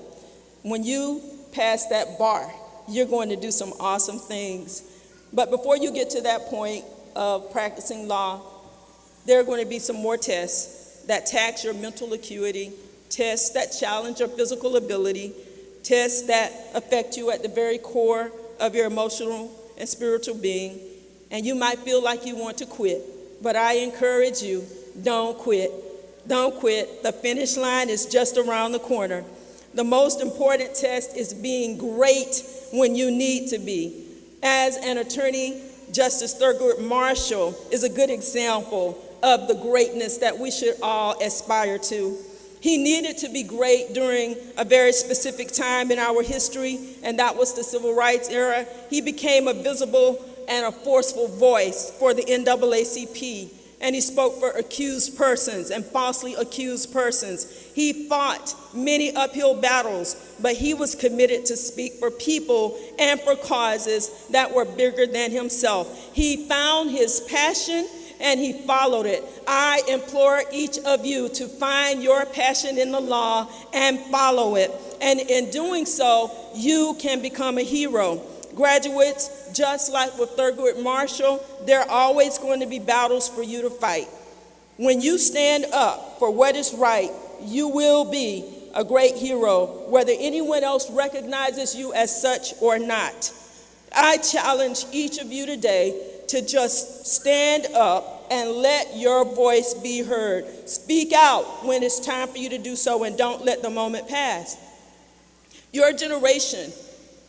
When you pass that bar, you're going to do some awesome things. But before you get to that point of practicing law, there are going to be some more tests that tax your mental acuity, tests that challenge your physical ability, tests that affect you at the very core of your emotional and spiritual being. And you might feel like you want to quit, but I encourage you, don't quit. Don't quit. The finish line is just around the corner. The most important test is being great when you need to be. As an attorney, Justice Thurgood Marshall is a good example of the greatness that we should all aspire to. He needed to be great during a very specific time in our history, and that was the Civil Rights era. He became a visible and a forceful voice for the NAACP, and he spoke for accused persons and falsely accused persons. He fought many uphill battles, but he was committed to speak for people and for causes that were bigger than himself. He found his passion and he followed it. I implore each of you to find your passion in the law and follow it. And in doing so, you can become a hero. Graduates, just like with Thurgood Marshall, there are always going to be battles for you to fight. When you stand up for what is right, you will be a great hero, whether anyone else recognizes you as such or not. I challenge each of you today to just stand up and let your voice be heard. Speak out when it's time for you to do so, and don't let the moment pass. Your generation,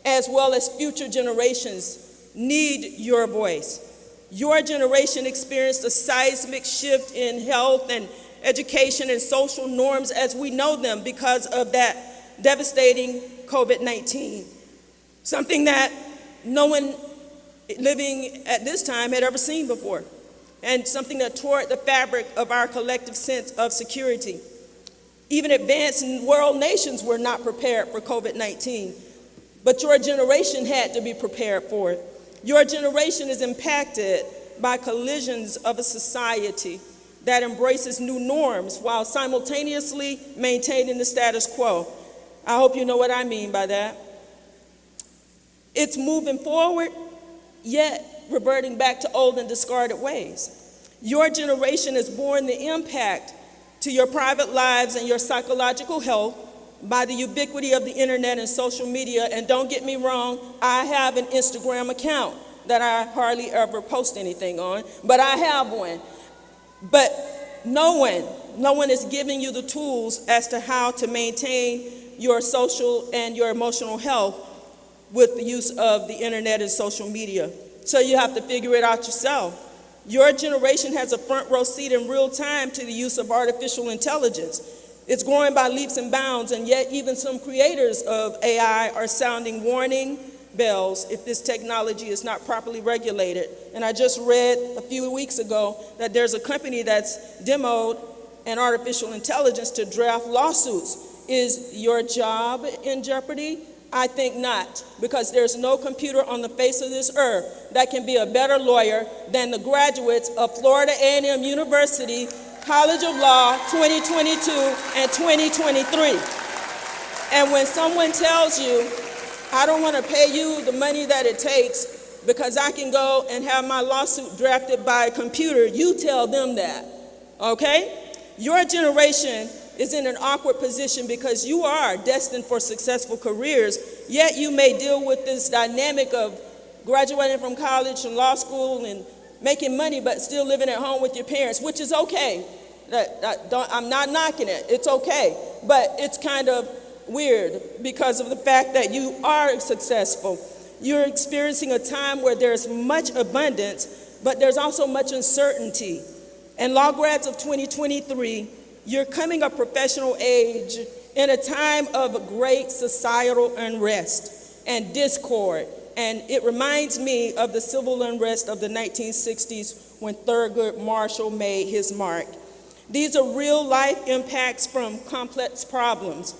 as well as future generations, need your voice. Your generation experienced a seismic shift in health and education and social norms as we know them because of that devastating COVID-19, something that no one living at this time had ever seen before, and something that tore at the fabric of our collective sense of security. Even advanced world nations were not prepared for COVID-19. But your generation had to be prepared for it. Your generation is impacted by collisions of a society that embraces new norms while simultaneously maintaining the status quo. I hope you know what I mean by that. It's moving forward, yet reverting back to old and discarded ways. Your generation has borne the impact to your private lives and your psychological health by the ubiquity of the internet and social media. And don't get me wrong, I have an Instagram account that I hardly ever post anything on, but I have one. But no one is giving you the tools as to how to maintain your social and your emotional health with the use of the internet and social media. So you have to figure it out yourself. Your generation has a front row seat in real time to the use of artificial intelligence. It's growing by leaps and bounds, and yet even some creators of AI are sounding warning bells if this technology is not properly regulated. And I just read a few weeks ago that there's a company that's demoed an artificial intelligence to draft lawsuits. Is your job in jeopardy? I think not, because there's no computer on the face of this earth that can be a better lawyer than the graduates of Florida A&M University College of Law 2022 and 2023. And when someone tells you, I don't want to pay you the money that it takes because I can go and have my lawsuit drafted by a computer, you tell them that, okay? Your generation is in an awkward position because you are destined for successful careers, yet you may deal with this dynamic of graduating from college and law school and making money but still living at home with your parents, which is okay. I'm not knocking it, it's okay. But it's kind of weird because of the fact that you are successful. You're experiencing a time where there's much abundance, but there's also much uncertainty. And law grads of 2023, you're coming of professional age in a time of great societal unrest and discord. And it reminds me of the civil unrest of the 1960s when Thurgood Marshall made his mark. These are real life impacts from complex problems.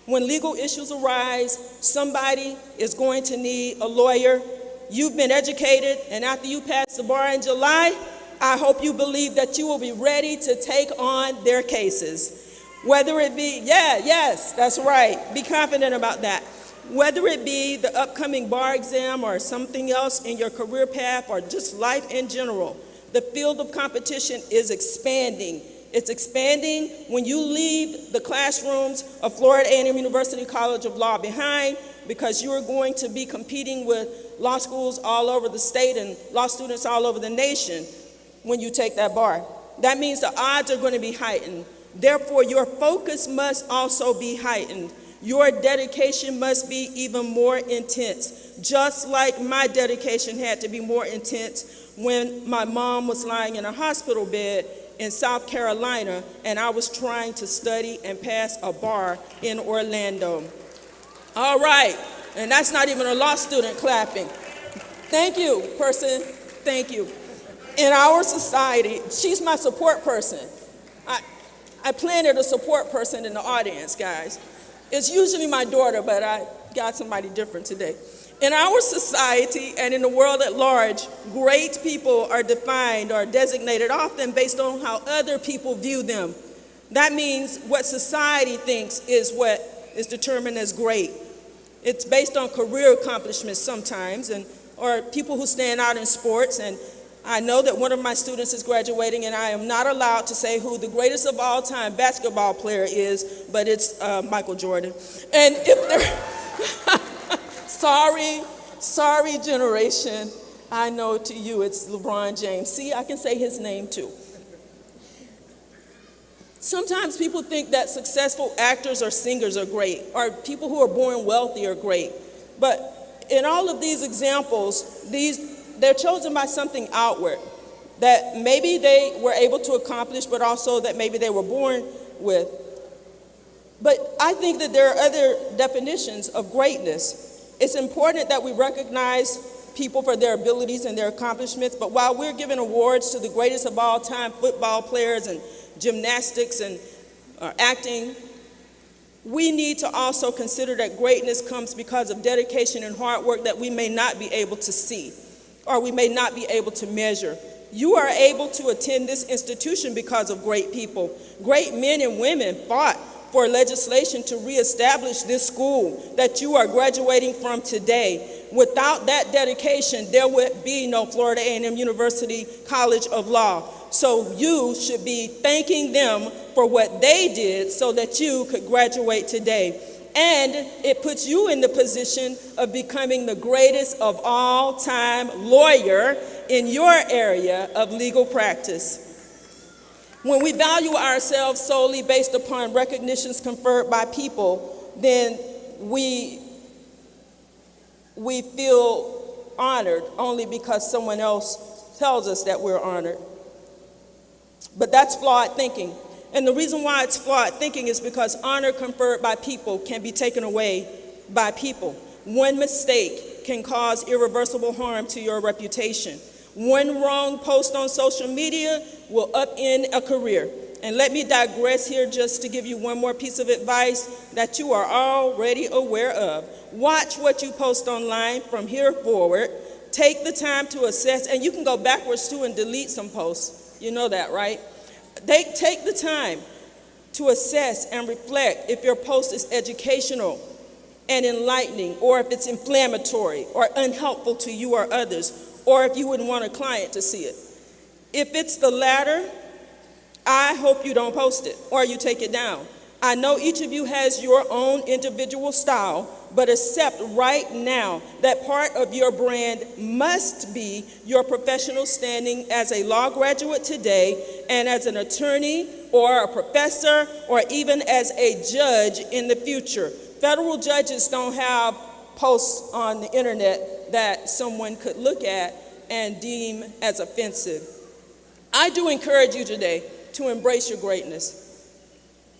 When legal issues arise, somebody is going to need a lawyer. You've been educated, and after you pass the bar in July, I hope you believe that you will be ready to take on their cases. Whether it be, yes, that's right, be confident about that. Whether it be the upcoming bar exam or something else in your career path or just life in general, the field of competition is expanding. It's expanding when you leave the classrooms of Florida A&M University College of Law behind, because you are going to be competing with law schools all over the state and law students all over the nation when you take that bar. That means the odds are going to be heightened. Therefore, your focus must also be heightened. Your dedication must be even more intense, just like my dedication had to be more intense when my mom was lying in a hospital bed in South Carolina and I was trying to study and pass a bar in Orlando. All right, and that's not even a law student clapping. Thank you, person, thank you. In our society, she's my support person. I planted a support person in the audience, guys. It's usually my daughter, but I got somebody different today. In our society and in the world at large, great people are defined or designated often based on how other people view them. That means what society thinks is what is determined as great. It's based on career accomplishments sometimes, or people who stand out in sports. And I know that one of my students is graduating, and I am not allowed to say who the greatest of all time basketball player is, but it's Michael Jordan. And if there, sorry generation, I know to you it's LeBron James. See, I can say his name too. Sometimes people think that successful actors or singers are great, or people who are born wealthy are great. But in all of these examples, they're chosen by something outward that maybe they were able to accomplish, but also that maybe they were born with. But I think that there are other definitions of greatness. It's important that we recognize people for their abilities and their accomplishments, but while we're giving awards to the greatest of all time football players and gymnastics and acting, we need to also consider that greatness comes because of dedication and hard work that we may not be able to see, or we may not be able to measure. You are able to attend this institution because of great people. Great men and women fought for legislation to reestablish this school that you are graduating from today. Without that dedication, there would be no Florida A&M University College of Law. So you should be thanking them for what they did so that you could graduate today. And it puts you in the position of becoming the greatest of all time lawyer in your area of legal practice. When we value ourselves solely based upon recognitions conferred by people, then we feel honored only because someone else tells us that we're honored. But that's flawed thinking. And the reason why it's flawed thinking is because honor conferred by people can be taken away by people. One mistake can cause irreversible harm to your reputation. One wrong post on social media will upend a career. And let me digress here just to give you one more piece of advice that you are already aware of. Watch what you post online from here forward. Take the time to assess, and you can go backwards too and delete some posts. You know that, right? Take the time to assess and reflect if your post is educational and enlightening, or if it's inflammatory or unhelpful to you or others, or if you wouldn't want a client to see it. If it's the latter, I hope you don't post it or you take it down. I know each of you has your own individual style, but accept right now that part of your brand must be your professional standing as a law graduate today and as an attorney or a professor or even as a judge in the future. Federal judges don't have posts on the internet that someone could look at and deem as offensive. I do encourage you today to embrace your greatness.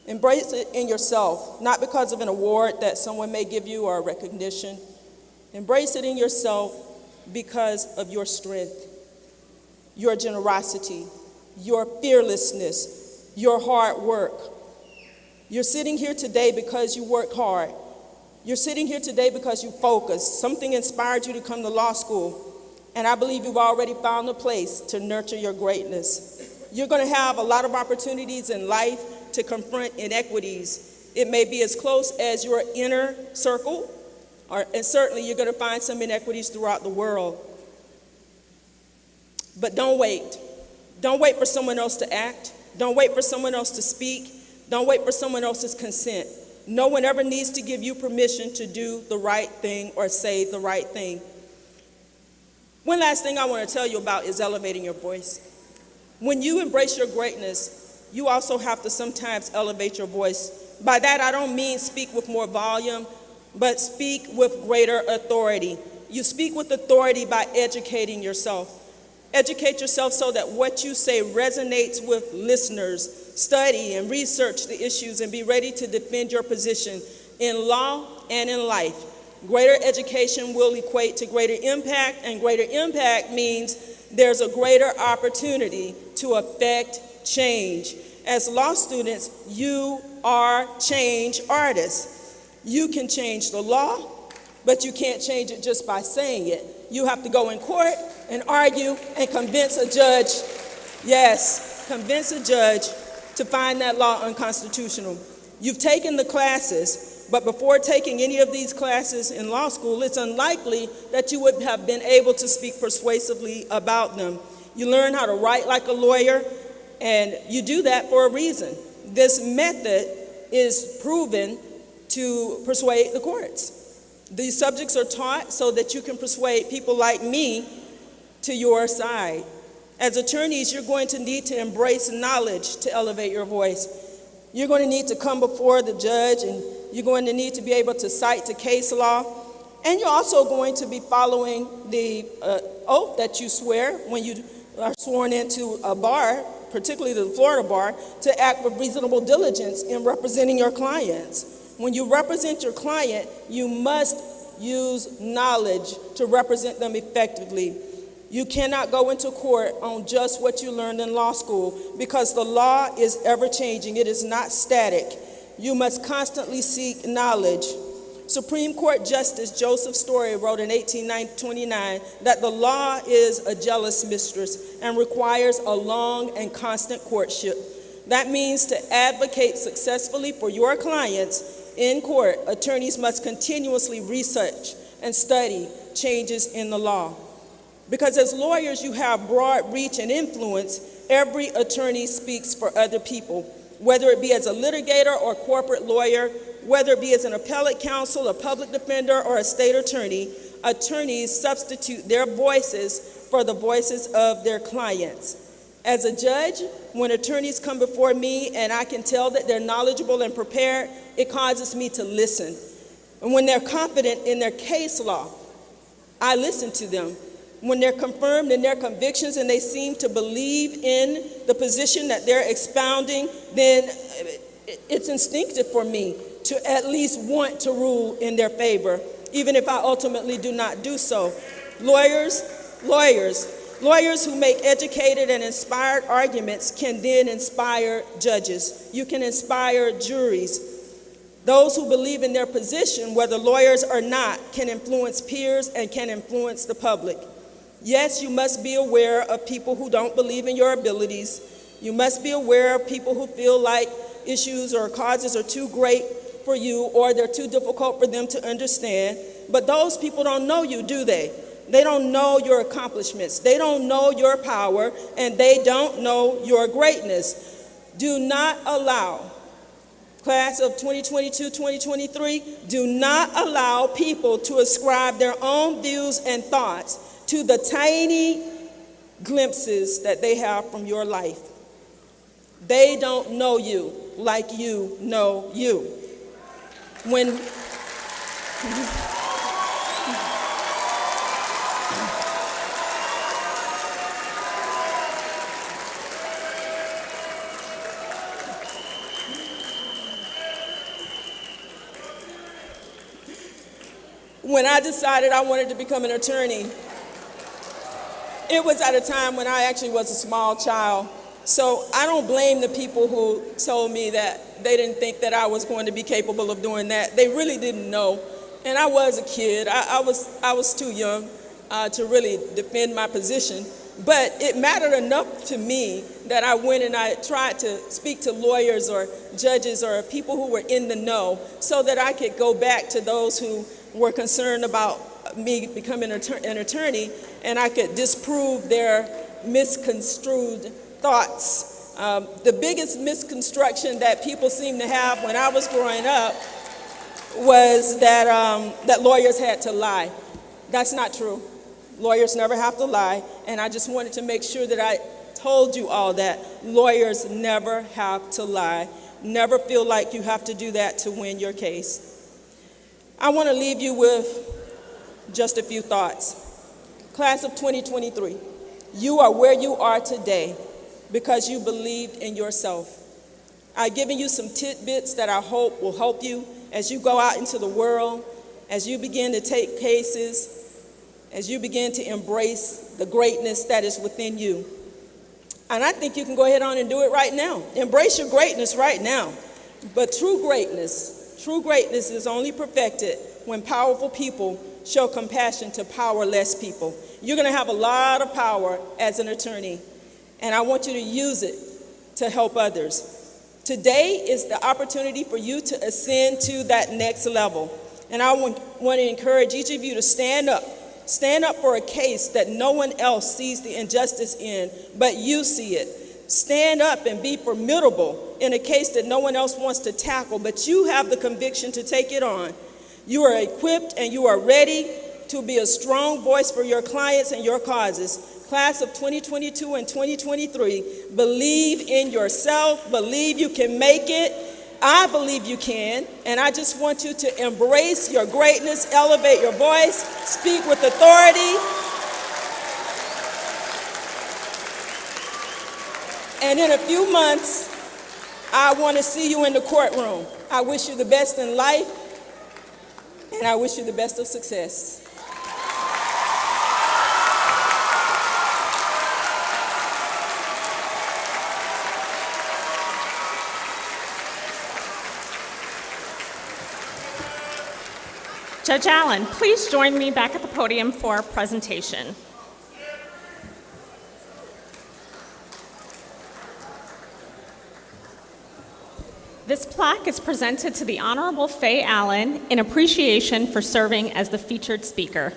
Embrace it in yourself, not because of an award that someone may give you or a recognition. Embrace it in yourself because of your strength, your generosity, your fearlessness, your hard work. You're sitting here today because you worked hard. You're sitting here today because you focused. Something inspired you to come to law school. And I believe you've already found a place to nurture your greatness. You're going to have a lot of opportunities in life to confront inequities. It may be as close as your inner circle, and certainly you're going to find some inequities throughout the world. But don't wait. Don't wait for someone else to act. Don't wait for someone else to speak. Don't wait for someone else's consent. No one ever needs to give you permission to do the right thing or say the right thing. One last thing I want to tell you about is elevating your voice. When you embrace your greatness, you also have to sometimes elevate your voice. By that, I don't mean speak with more volume, but speak with greater authority. You speak with authority by educating yourself. Educate yourself so that what you say resonates with listeners. Study and research the issues and be ready to defend your position in law and in life. Greater education will equate to greater impact, and greater impact means there's a greater opportunity to affect change. As law students, you are change artists. You can change the law, but you can't change it just by saying it. You have to go in court and argue and convince a judge, yes, convince a judge to find that law unconstitutional. You've taken the classes, but before taking any of these classes in law school, it's unlikely that you would have been able to speak persuasively about them. You learn how to write like a lawyer, and you do that for a reason. This method is proven to persuade the courts. These subjects are taught so that you can persuade people like me to your side. As attorneys, you're going to need to embrace knowledge to elevate your voice. You're going to need to come before the judge, and you're going to need to be able to cite to case law. And you're also going to be following the oath that you swear when you are sworn into a bar, particularly the Florida bar, to act with reasonable diligence in representing your clients. When you represent your client, you must use knowledge to represent them effectively. You cannot go into court on just what you learned in law school because the law is ever-changing. It is not static. You must constantly seek knowledge. Supreme Court Justice Joseph Story wrote in 1829 that the law is a jealous mistress and requires a long and constant courtship. That means to advocate successfully for your clients in court, attorneys must continuously research and study changes in the law. Because as lawyers, you have broad reach and influence. Every attorney speaks for other people, whether it be as a litigator or corporate lawyer, whether it be as an appellate counsel, a public defender, or a state attorney. Attorneys substitute their voices for the voices of their clients. As a judge, when attorneys come before me and I can tell that they're knowledgeable and prepared, it causes me to listen. And when they're confident in their case law, I listen to them. When they're confirmed in their convictions and they seem to believe in the position that they're expounding, then it's instinctive for me to at least want to rule in their favor, even if I ultimately do not do so. Lawyers who make educated and inspired arguments can then inspire judges. You can inspire juries. Those who believe in their position, whether lawyers or not, can influence peers and can influence the public. Yes, you must be aware of people who don't believe in your abilities. You must be aware of people who feel like issues or causes are too great for you or they're too difficult for them to understand. But those people don't know you, do they? They don't know your accomplishments. They don't know your power, and they don't know your greatness. Do not allow, class of 2022-2023, do not allow people to ascribe their own views and thoughts to the tiny glimpses that they have from your life. They don't know you like you know you. When I decided I wanted to become an attorney, it was at a time when I actually was a small child. So I don't blame the people who told me that they didn't think that I was going to be capable of doing that. They really didn't know. And I was a kid. I was too young to really defend my position. But it mattered enough to me that I went and I tried to speak to lawyers or judges or people who were in the know so that I could go back to those who were concerned about me becoming an attorney, and I could disprove their misconstrued thoughts. The biggest misconstruction that people seem to have when I was growing up was that lawyers had to lie. That's not true. Lawyers never have to lie, and I just wanted to make sure that I told you all that. Lawyers never have to lie. Never feel like you have to do that to win your case. I want to leave you with just a few thoughts. Class of 2023, you are where you are today because you believed in yourself. I've given you some tidbits that I hope will help you as you go out into the world, as you begin to take cases, as you begin to embrace the greatness that is within you. And I think you can go ahead on and do it right now. Embrace your greatness right now. But true greatness is only perfected when powerful people show compassion to powerless people. You're going to have a lot of power as an attorney, and I want you to use it to help others. Today is the opportunity for you to ascend to that next level. And I want to encourage each of you to stand up. Stand up for a case that no one else sees the injustice in, but you see it. Stand up and be formidable in a case that no one else wants to tackle, but you have the conviction to take it on. You are equipped and you are ready to be a strong voice for your clients and your causes. Class of 2022 and 2023, believe in yourself, believe you can make it. I believe you can, and I just want you to embrace your greatness, elevate your voice, speak with authority. And in a few months, I want to see you in the courtroom. I wish you the best in life, and I wish you the best of success. Judge Allen, please join me back at the podium for a presentation. This plaque is presented to the Honorable Faye Allen in appreciation for serving as the featured speaker.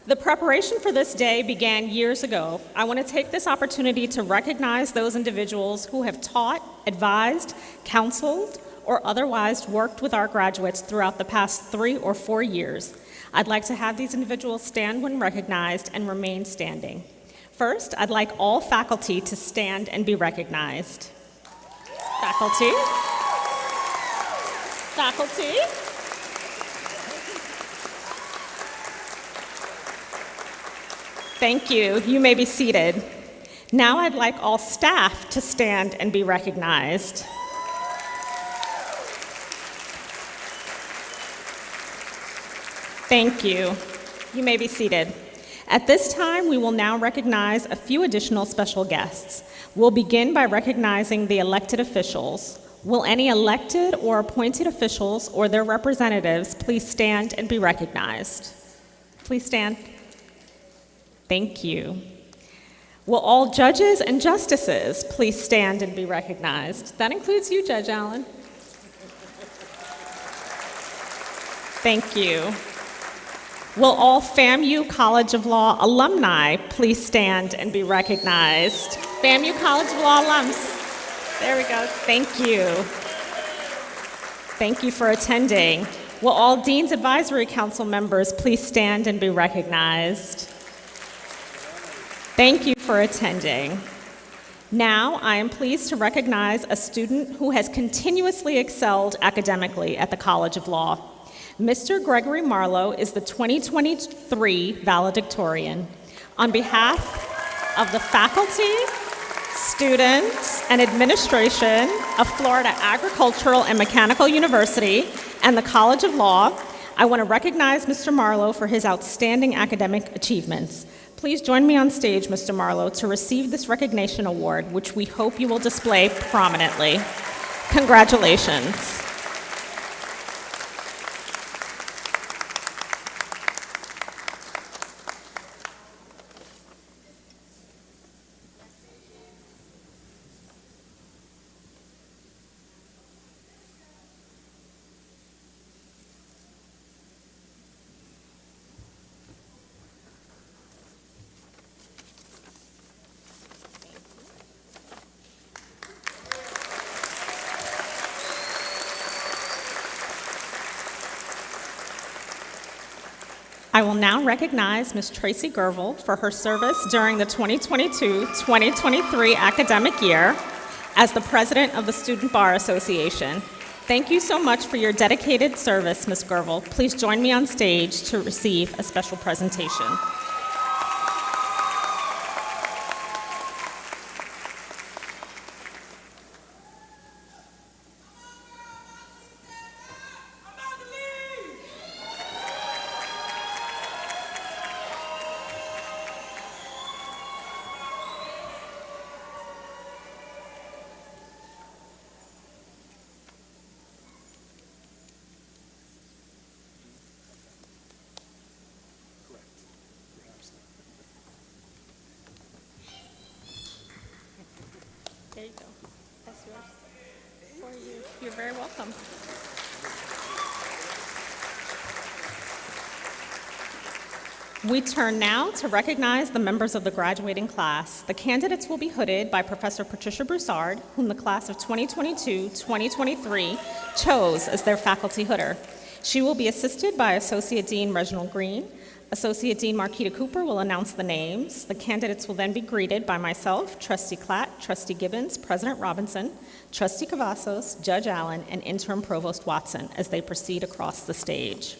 The preparation for this day began years ago. I want to take this opportunity to recognize those individuals who have taught, advised, counseled, or otherwise worked with our graduates throughout the past 3 or 4 years. I'd like to have these individuals stand when recognized and remain standing. First, I'd like all faculty to stand and be recognized. Faculty. Faculty. Thank you. You may be seated. Now I'd like all staff to stand and be recognized. Thank you. You may be seated. At this time, we will now recognize a few additional special guests. We'll begin by recognizing the elected officials. Will any elected or appointed officials or their representatives please stand and be recognized? Please stand. Thank you. Will all judges and justices please stand and be recognized? That includes you, Judge Allen. Thank you. Will all FAMU College of Law alumni please stand and be recognized? FAMU College of Law alums. There we go. Thank you. Thank you for attending. Will all Dean's Advisory Council members please stand and be recognized? Thank you for attending. Now, I am pleased to recognize a student who has continuously excelled academically at the College of Law. Mr. Gregory Marlowe is the 2023 valedictorian. On behalf of the faculty, students, and administration of Florida Agricultural and Mechanical University and the College of Law, I want to recognize Mr. Marlowe for his outstanding academic achievements. Please join me on stage, Mr. Marlowe, to receive this recognition award, which we hope you will display prominently. Congratulations. I will now recognize Ms. Tracy Gervil for her service during the 2022-2023 academic year as the President of the Student Bar Association. Thank you so much for your dedicated service, Ms. Gervil. Please join me on stage to receive a special presentation. There you go. That's yours. For you. You're very welcome. We turn now to recognize the members of the graduating class. The candidates will be hooded by Professor Patricia Broussard, whom the class of 2022-2023 chose as their faculty hooder. She will be assisted by Associate Dean Reginald Green. Associate Dean Marquita Cooper will announce the names. The candidates will then be greeted by myself, Trustee Klatt, Trustee Gibbons, President Robinson, Trustee Cavazos, Judge Allen, and Interim Provost Watson as they proceed across the stage.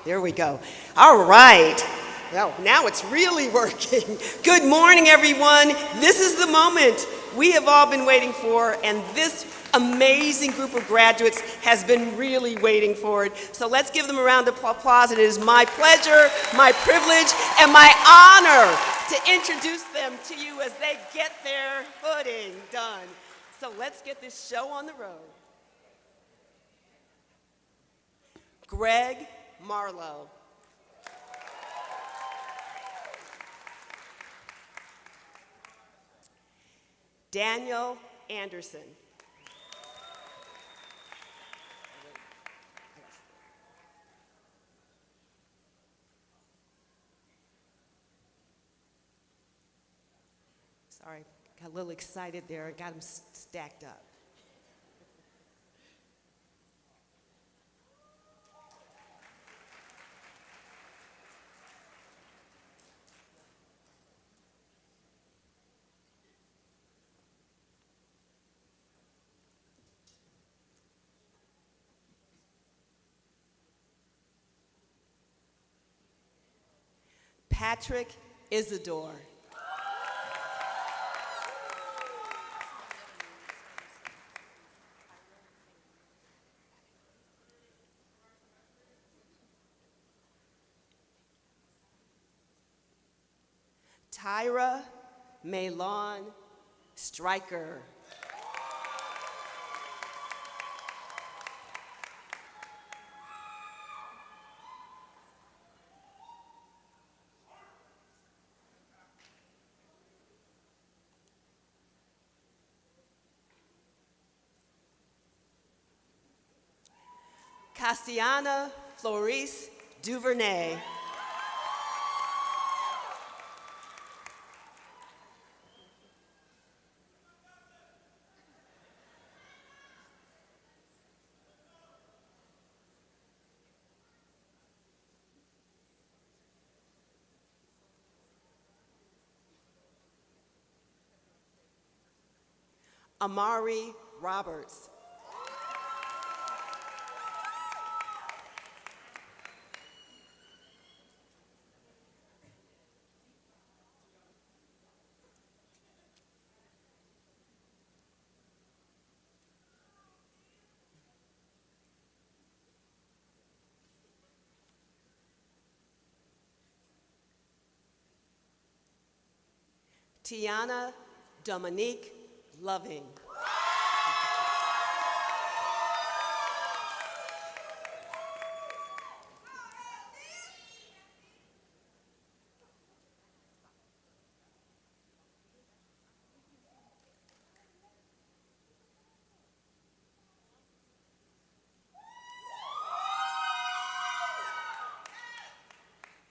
There we go. All right. Well, now it's really working. Good morning, everyone. This is the moment we have all been waiting for, and this amazing group of graduates has been really waiting for it. So let's give them a round of applause. It is my pleasure, my privilege, and my honor to introduce them to you as they get their hooding done. So let's get this show on the road. Greg Marlowe. Daniel Anderson. Sorry, got a little excited there. I got them stacked up. Patrick Isidore. Tyra Maylon Stryker. Castiana Florice Duvernay. Amari Roberts. Tiana Dominique Loving.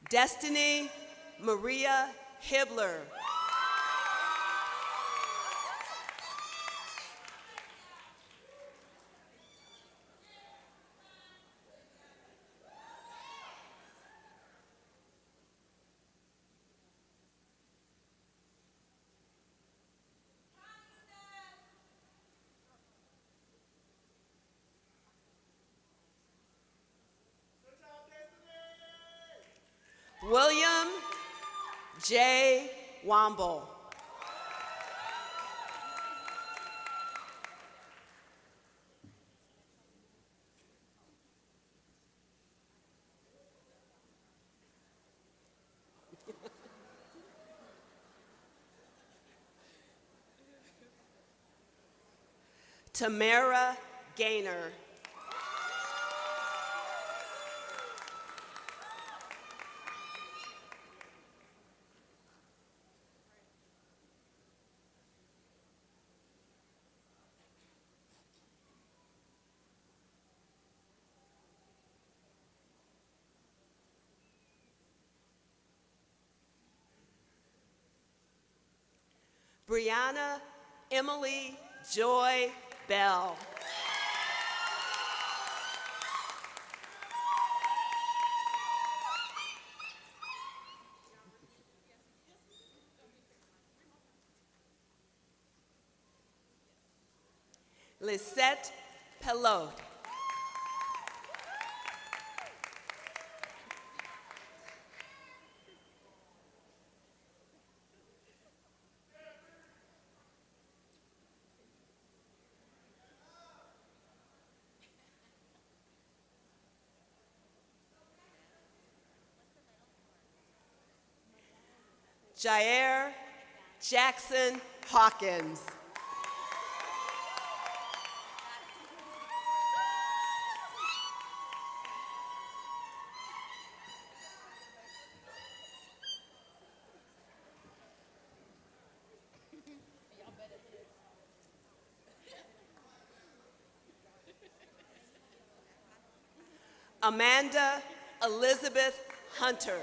Destiny Maria Hibbler. William J. Womble. Tamara Gaynor. Brianna Emily Joy Bell. Lisette Pelot. Jair Jackson Hawkins. Amanda Elizabeth Hunter.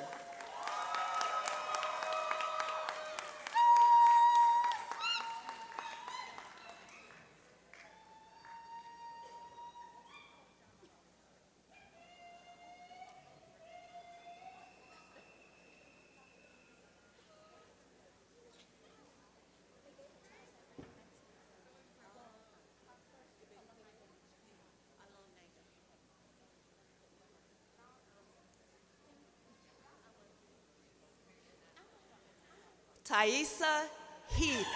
Thaisa Heath.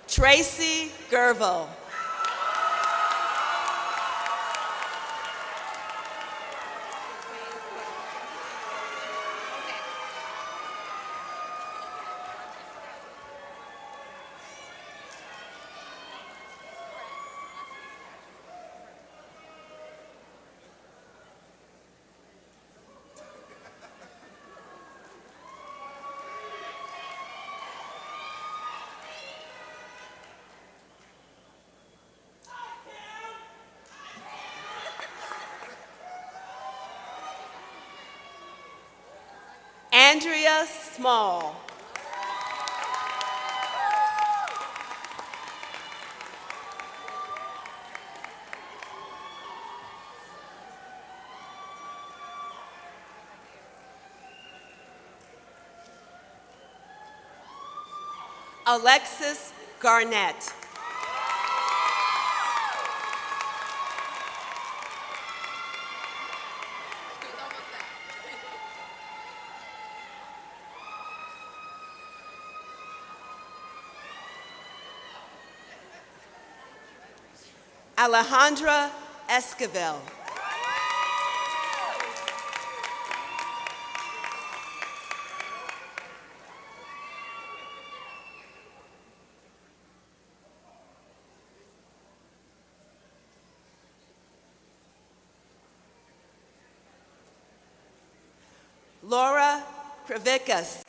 Tracy Gerville. Andrea Small. Alexis Garnett. Alejandra Esquivel. Laura Kravikas.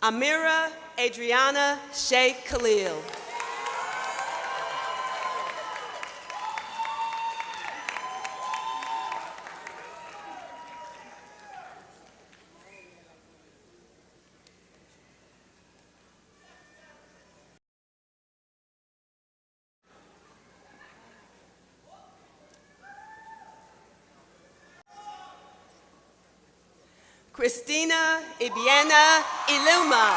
Amira Adriana Sheikh Khalil. Christina Ibiena Iluma.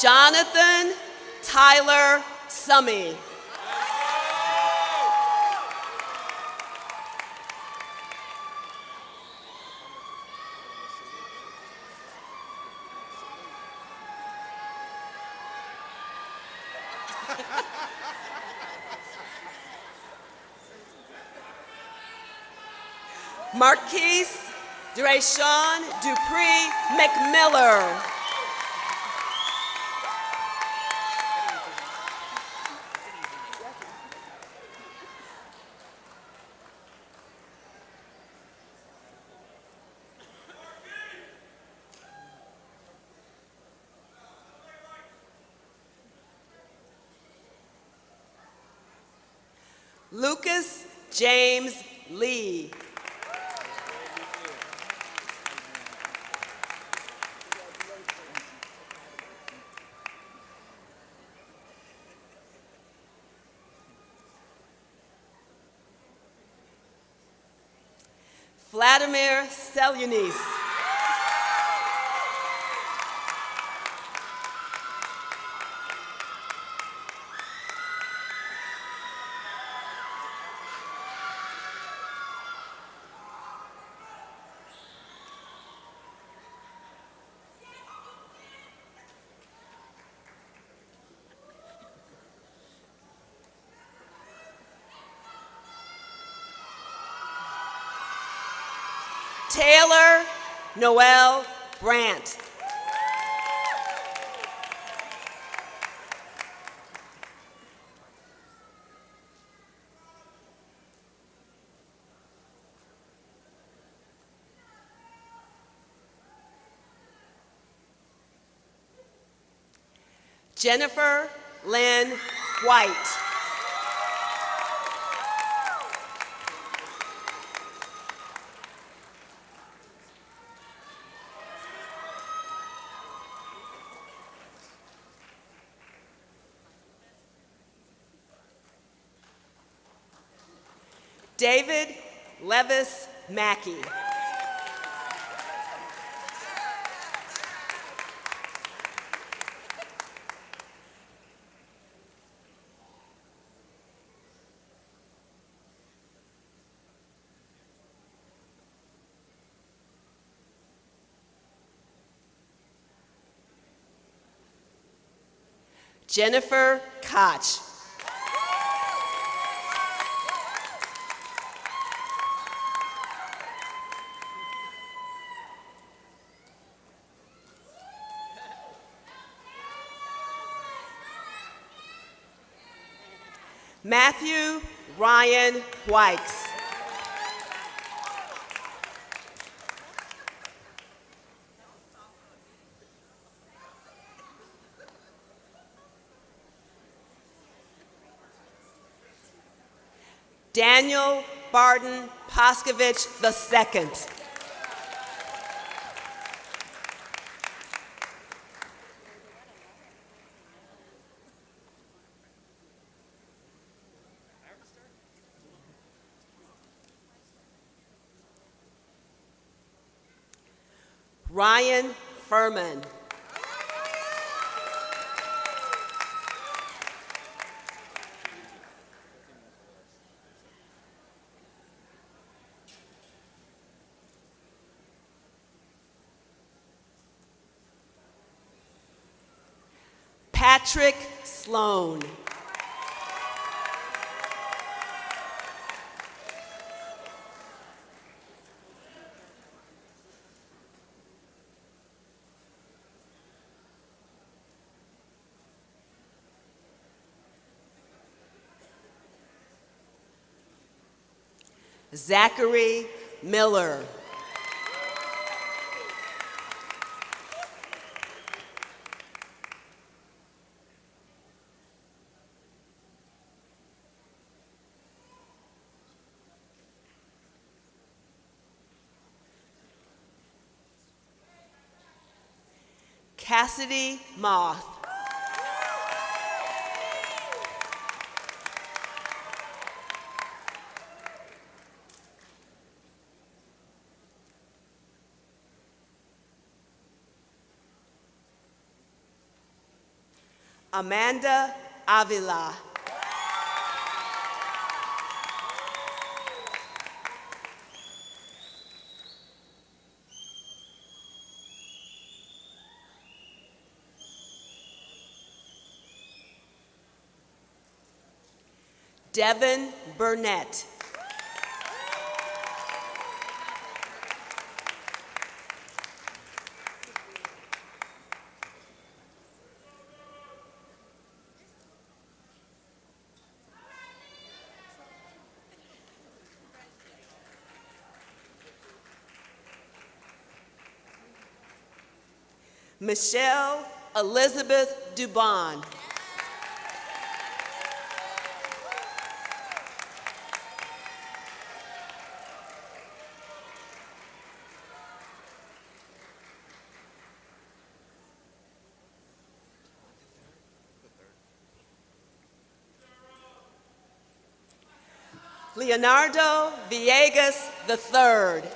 Jonathan Tyler Summy. Marquise Drayshawn Dupree McMiller. Lucas James Lee. Vladimir Selyanis. Taylor Noel Brandt. Jennifer Lynn White. David Levis Mackey. Jennifer Koch. Matthew Ryan Wykes. Daniel Barton Poskovich II. Ryan Furman. Patrick Sloan. Zachary Miller. Cassidy Moth. Amanda Avila. Devin Burnett. Michelle Elizabeth Dubon. Leonardo Villegas III.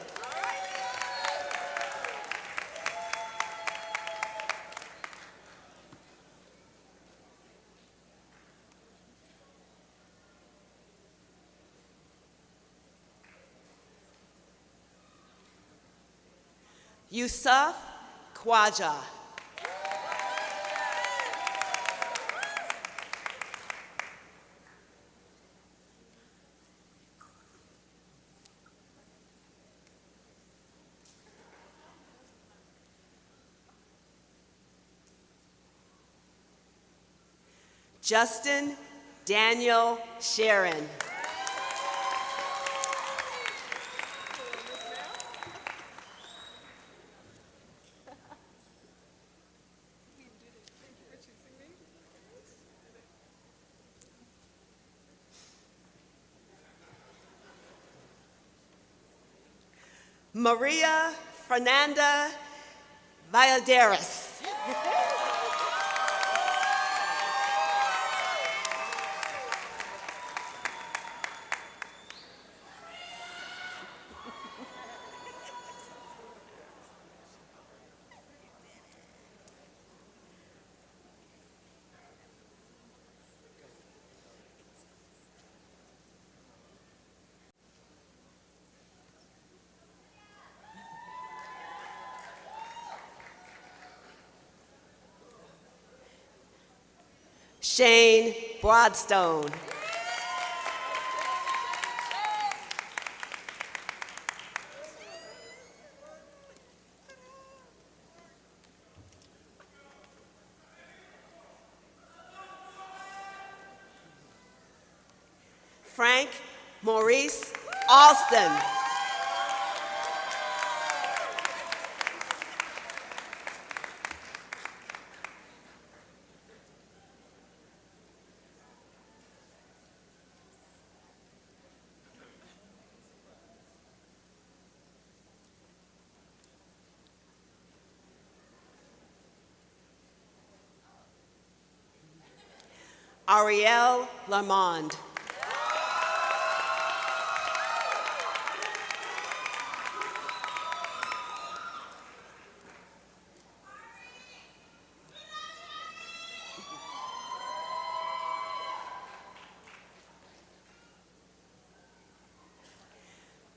Yusuf Khwaja. Justin Daniel Sharon. Maria Fernanda Valladares. Shane Broadstone. Frank Maurice Alston. Ariel Lamond.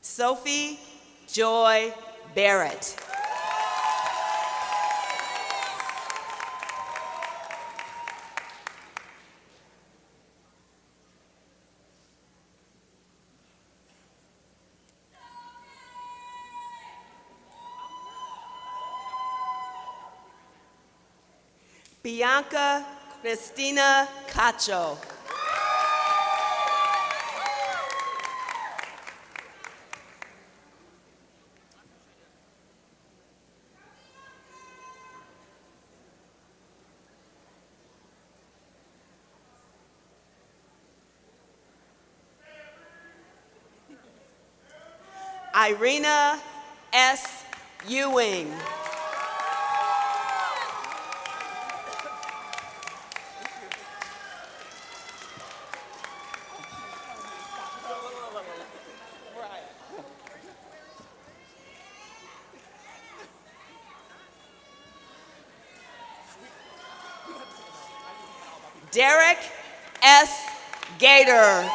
Sophie Joy Barrett. Bianca Cristina Cacho. Irina S. Ewing. Derek S. Gator.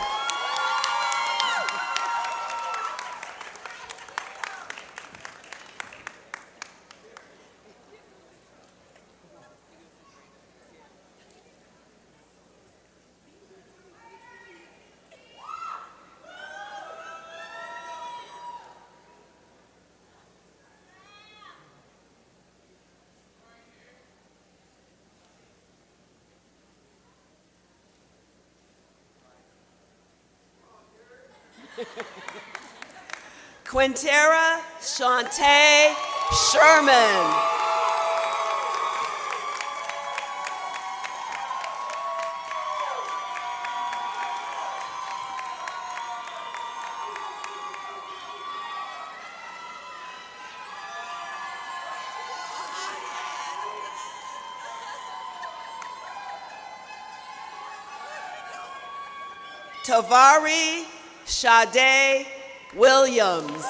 Quintera Shantae Sherman. Tavari Sade Williams.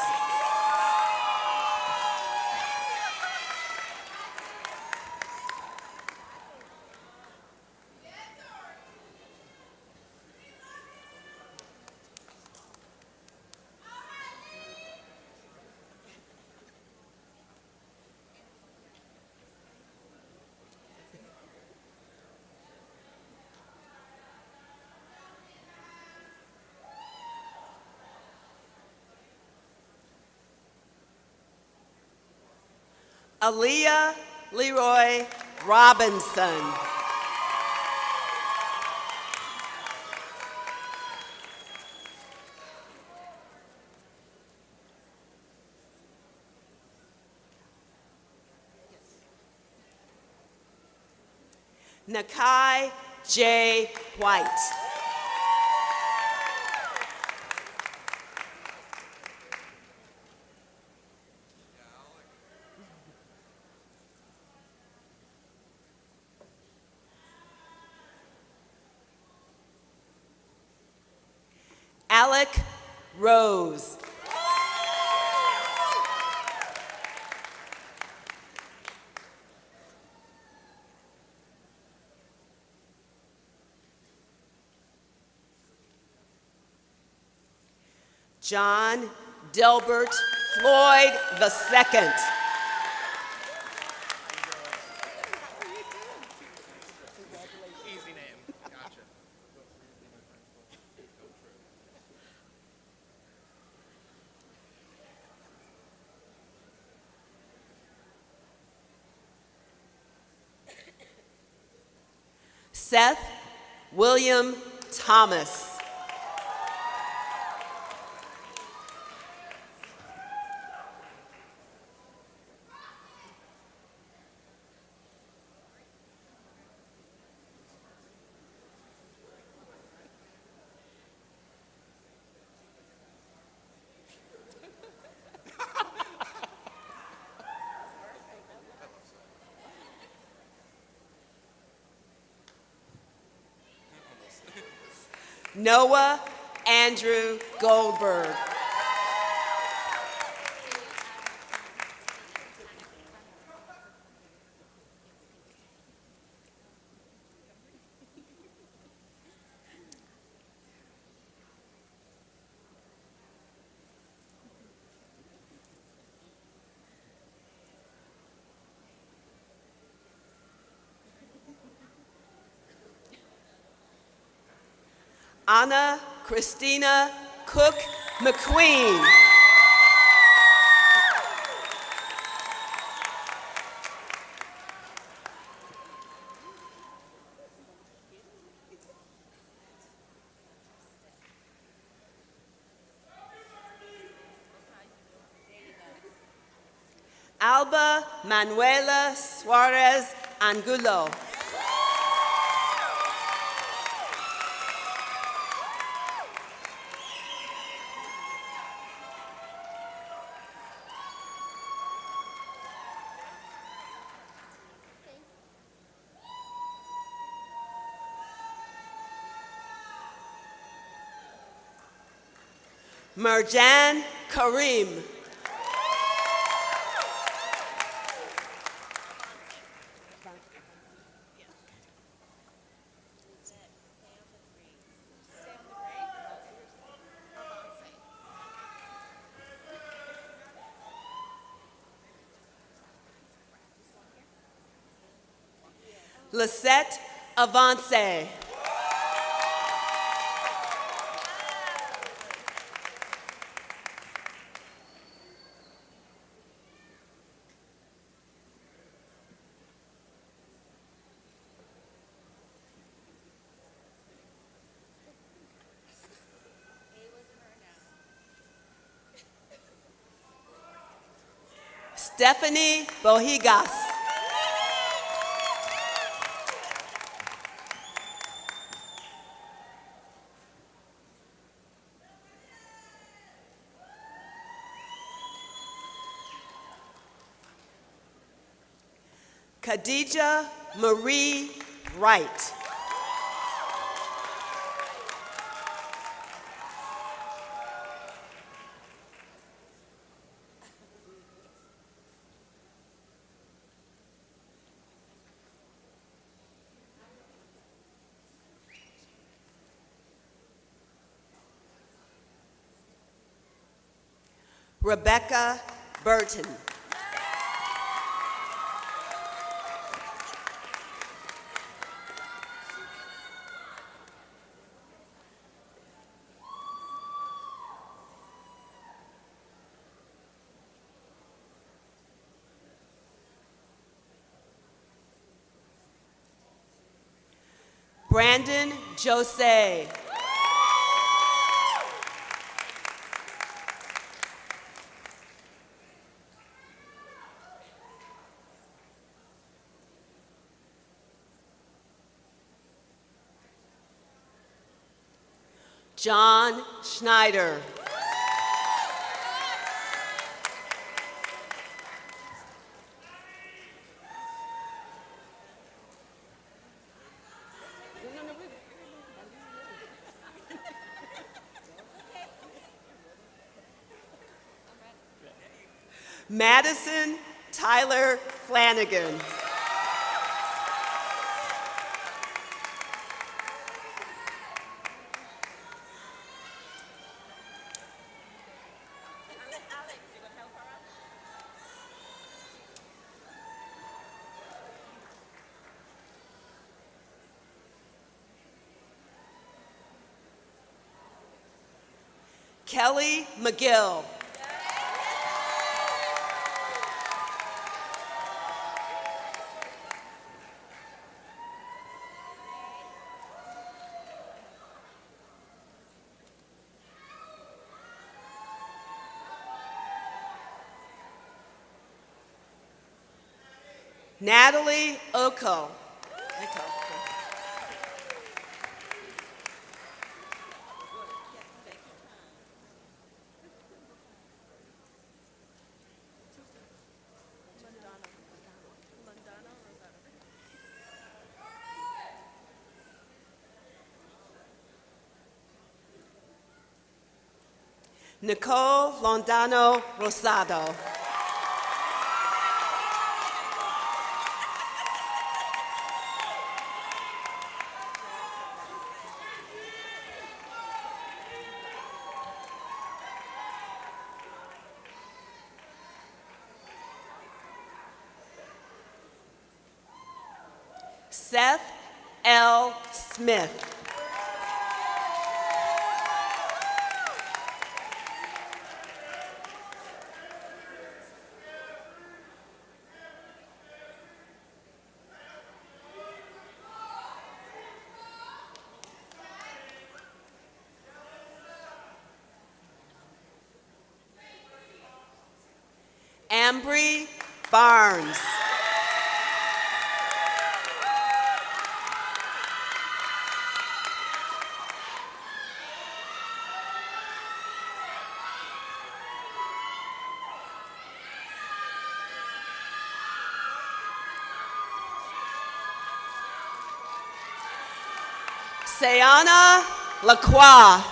Aaliyah Leroy Robinson. Nakai J. White. Alec Rose. John Delbert Floyd II. Seth William Thomas. Noah Andrew Goldberg. Anna Christina Cook McQueen. Alba Manuela Suarez Angulo. Merjan Karim. Lisette Avance. Stephanie Bohigas. Khadija Marie Wright. Rebecca Burton. Brandon Jose. John Schneider. Madison Tyler Flanagan. Kelly McGill. Natalie Oko. Nicole Londano Rosado. Seth L. Smith. Ambry Barnes. Sayana Lacroix.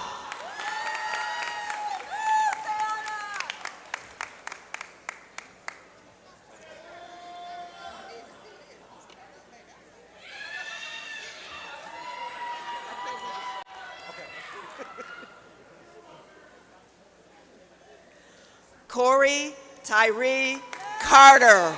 Corey Tyree Carter.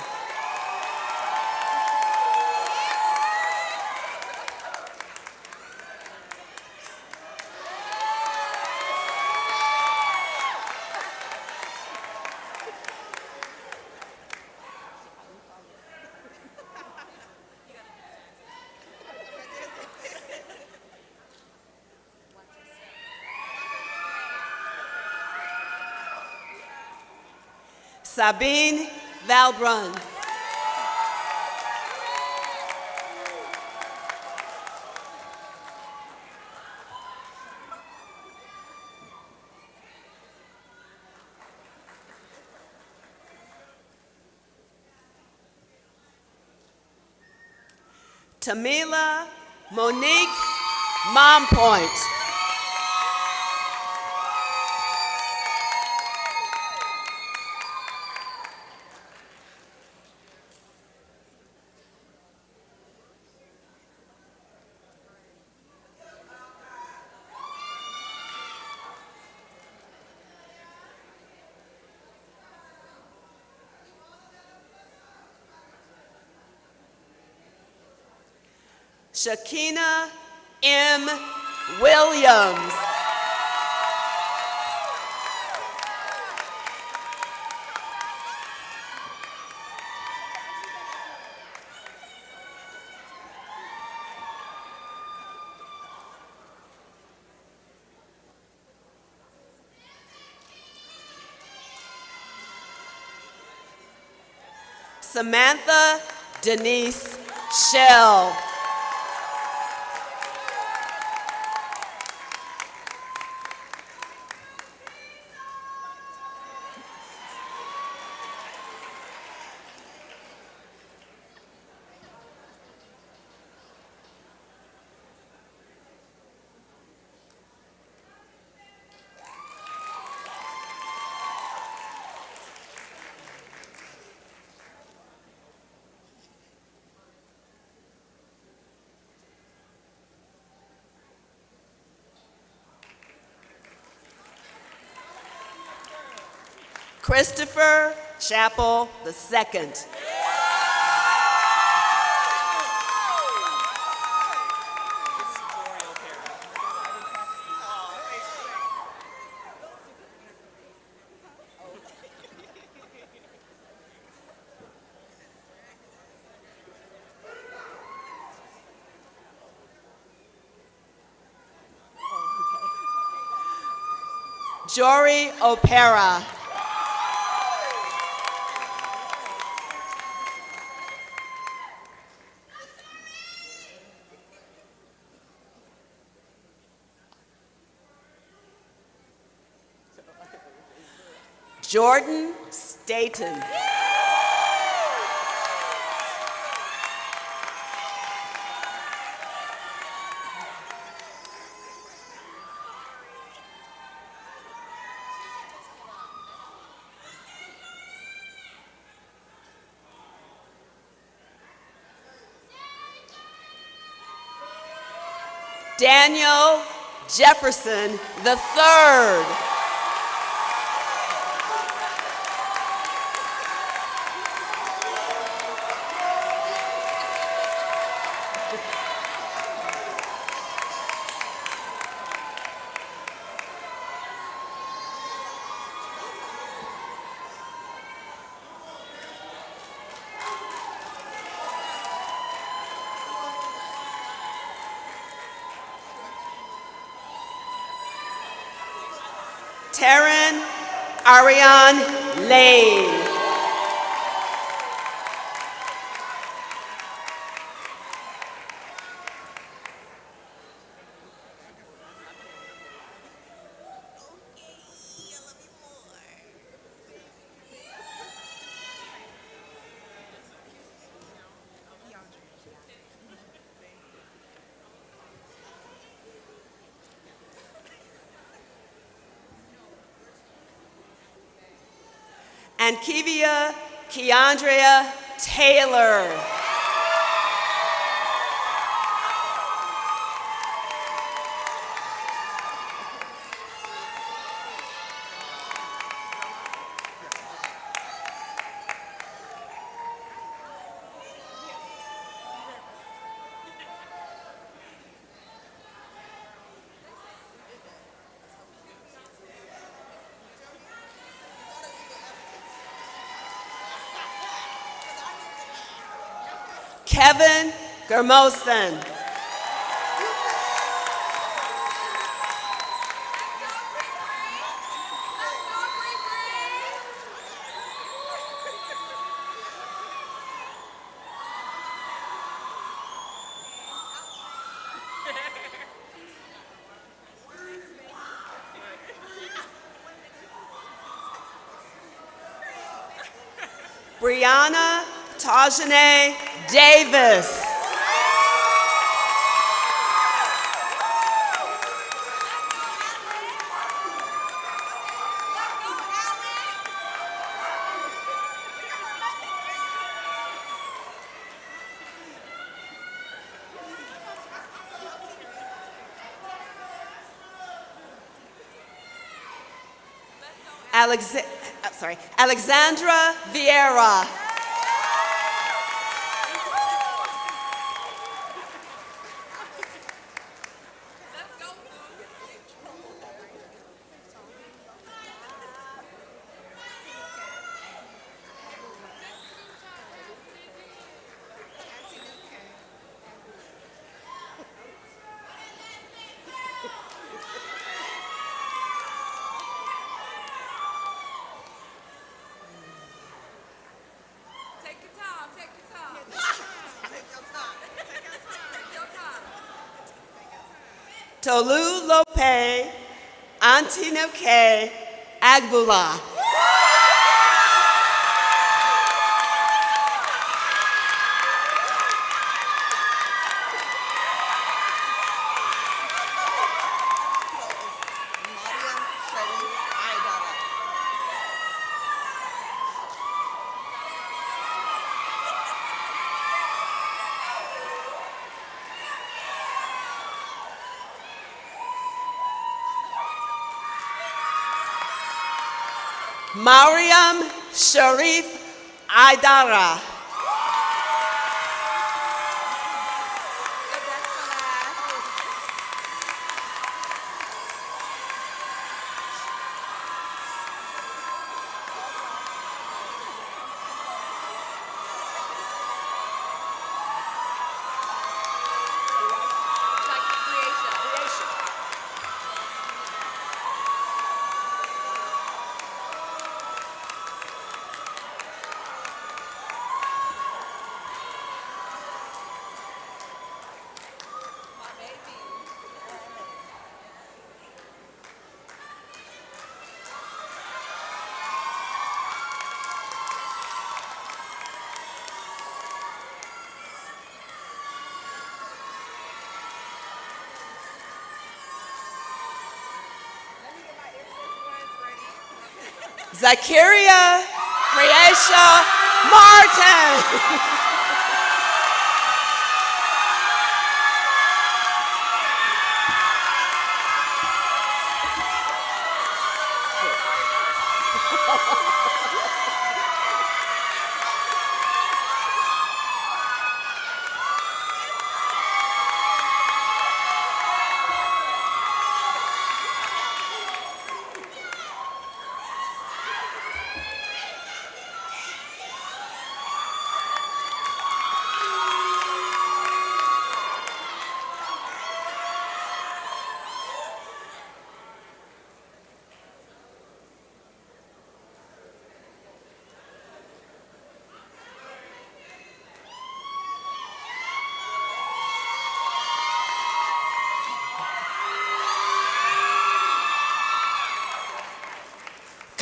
Sabine Valbrun. Tamila Monique Mompoint. Shakina M. Williams. Samantha Denise Shell. Christopher Chappell II. Jory Opera. Jordan Staten. Daniel Jefferson III. Taryn Ariane Lane. And Kivia Keandrea Taylor. Kevin Germosen. Brianna Tajane Davis. Alexandra Vieira. Tolu Lope Antinoke Agbula. Mariam Sharif Aidara. Zakaria Creatia Martin.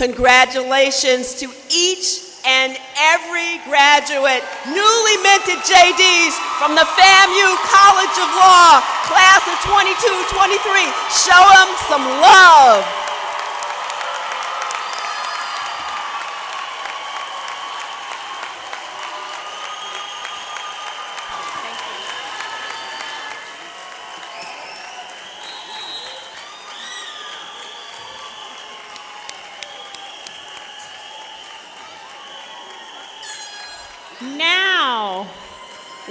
Congratulations to each and every graduate, newly minted JDs from the FAMU College of Law, class of 22-23. Show them some love. Now,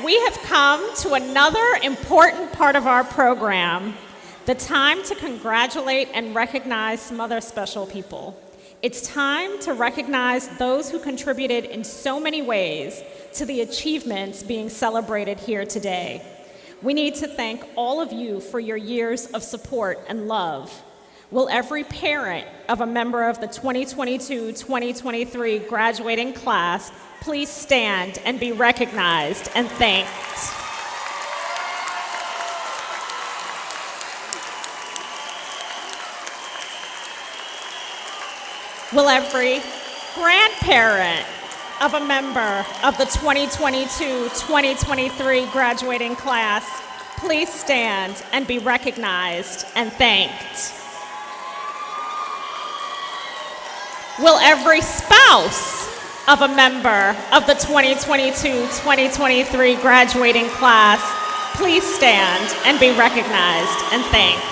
we have come to another important part of our program, the time to congratulate and recognize some other special people. It's time to recognize those who contributed in so many ways to the achievements being celebrated here today. We need to thank all of you for your years of support and love. Will every parent of a member of the 2022-2023 graduating class please stand and be recognized and thanked? Will every grandparent of a member of the 2022-2023 graduating class please stand and be recognized and thanked? Will every spouse of a member of the 2022-2023 graduating class please stand and be recognized and thanked?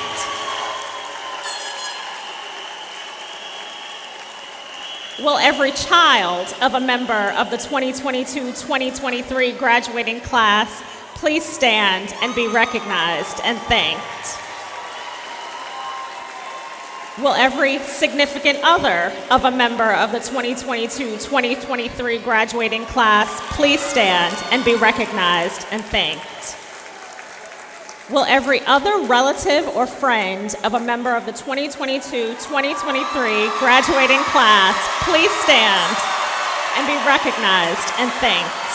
Will every child of a member of the 2022-2023 graduating class please stand and be recognized and thanked? Will every significant other of a member of the 2022-2023 graduating class please stand and be recognized and thanked? Will every other relative or friend of a member of the 2022-2023 graduating class please stand and be recognized and thanked?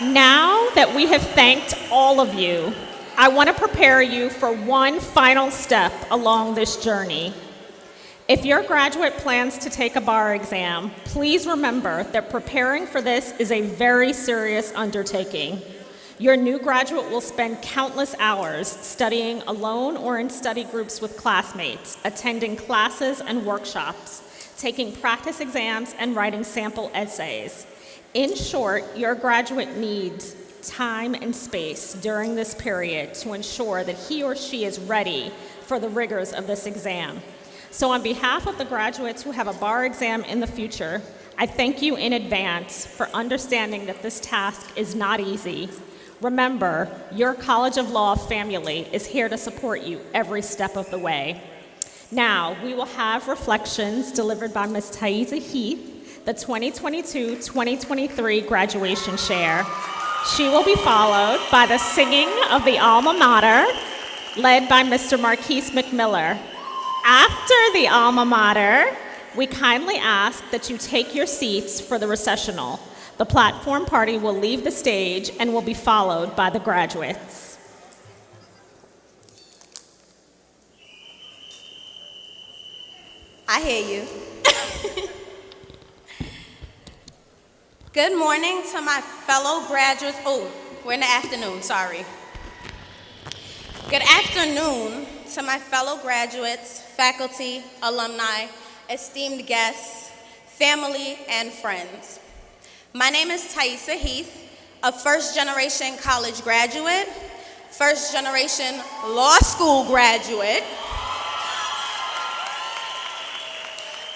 Now that we have thanked all of you, I want to prepare you for one final step along this journey. If your graduate plans to take a bar exam, please remember that preparing for this is a very serious undertaking. Your new graduate will spend countless hours studying alone or in study groups with classmates, attending classes and workshops, taking practice exams, and writing sample essays. In short, your graduate needs time and space during this period to ensure that he or she is ready for the rigors of this exam. So on behalf of the graduates who have a bar exam in the future, I thank you in advance for understanding that this task is not easy. Remember, your College of Law family is here to support you every step of the way. Now, we will have reflections delivered by Ms. Thaisa Heath, the 2022-2023 graduation chair. She will be followed by the singing of the alma mater, led by Mr. Marquise McMiller. After the alma mater, we kindly ask that you take your seats for the recessional. The platform party will leave the stage and will be followed by the graduates. I hear you. Good morning to my fellow graduates. Oh, we're in the afternoon, sorry. Good afternoon to my fellow graduates, faculty, alumni, esteemed guests, family, and friends. My name is Thaisa Heath, a first-generation college graduate, first-generation law school graduate,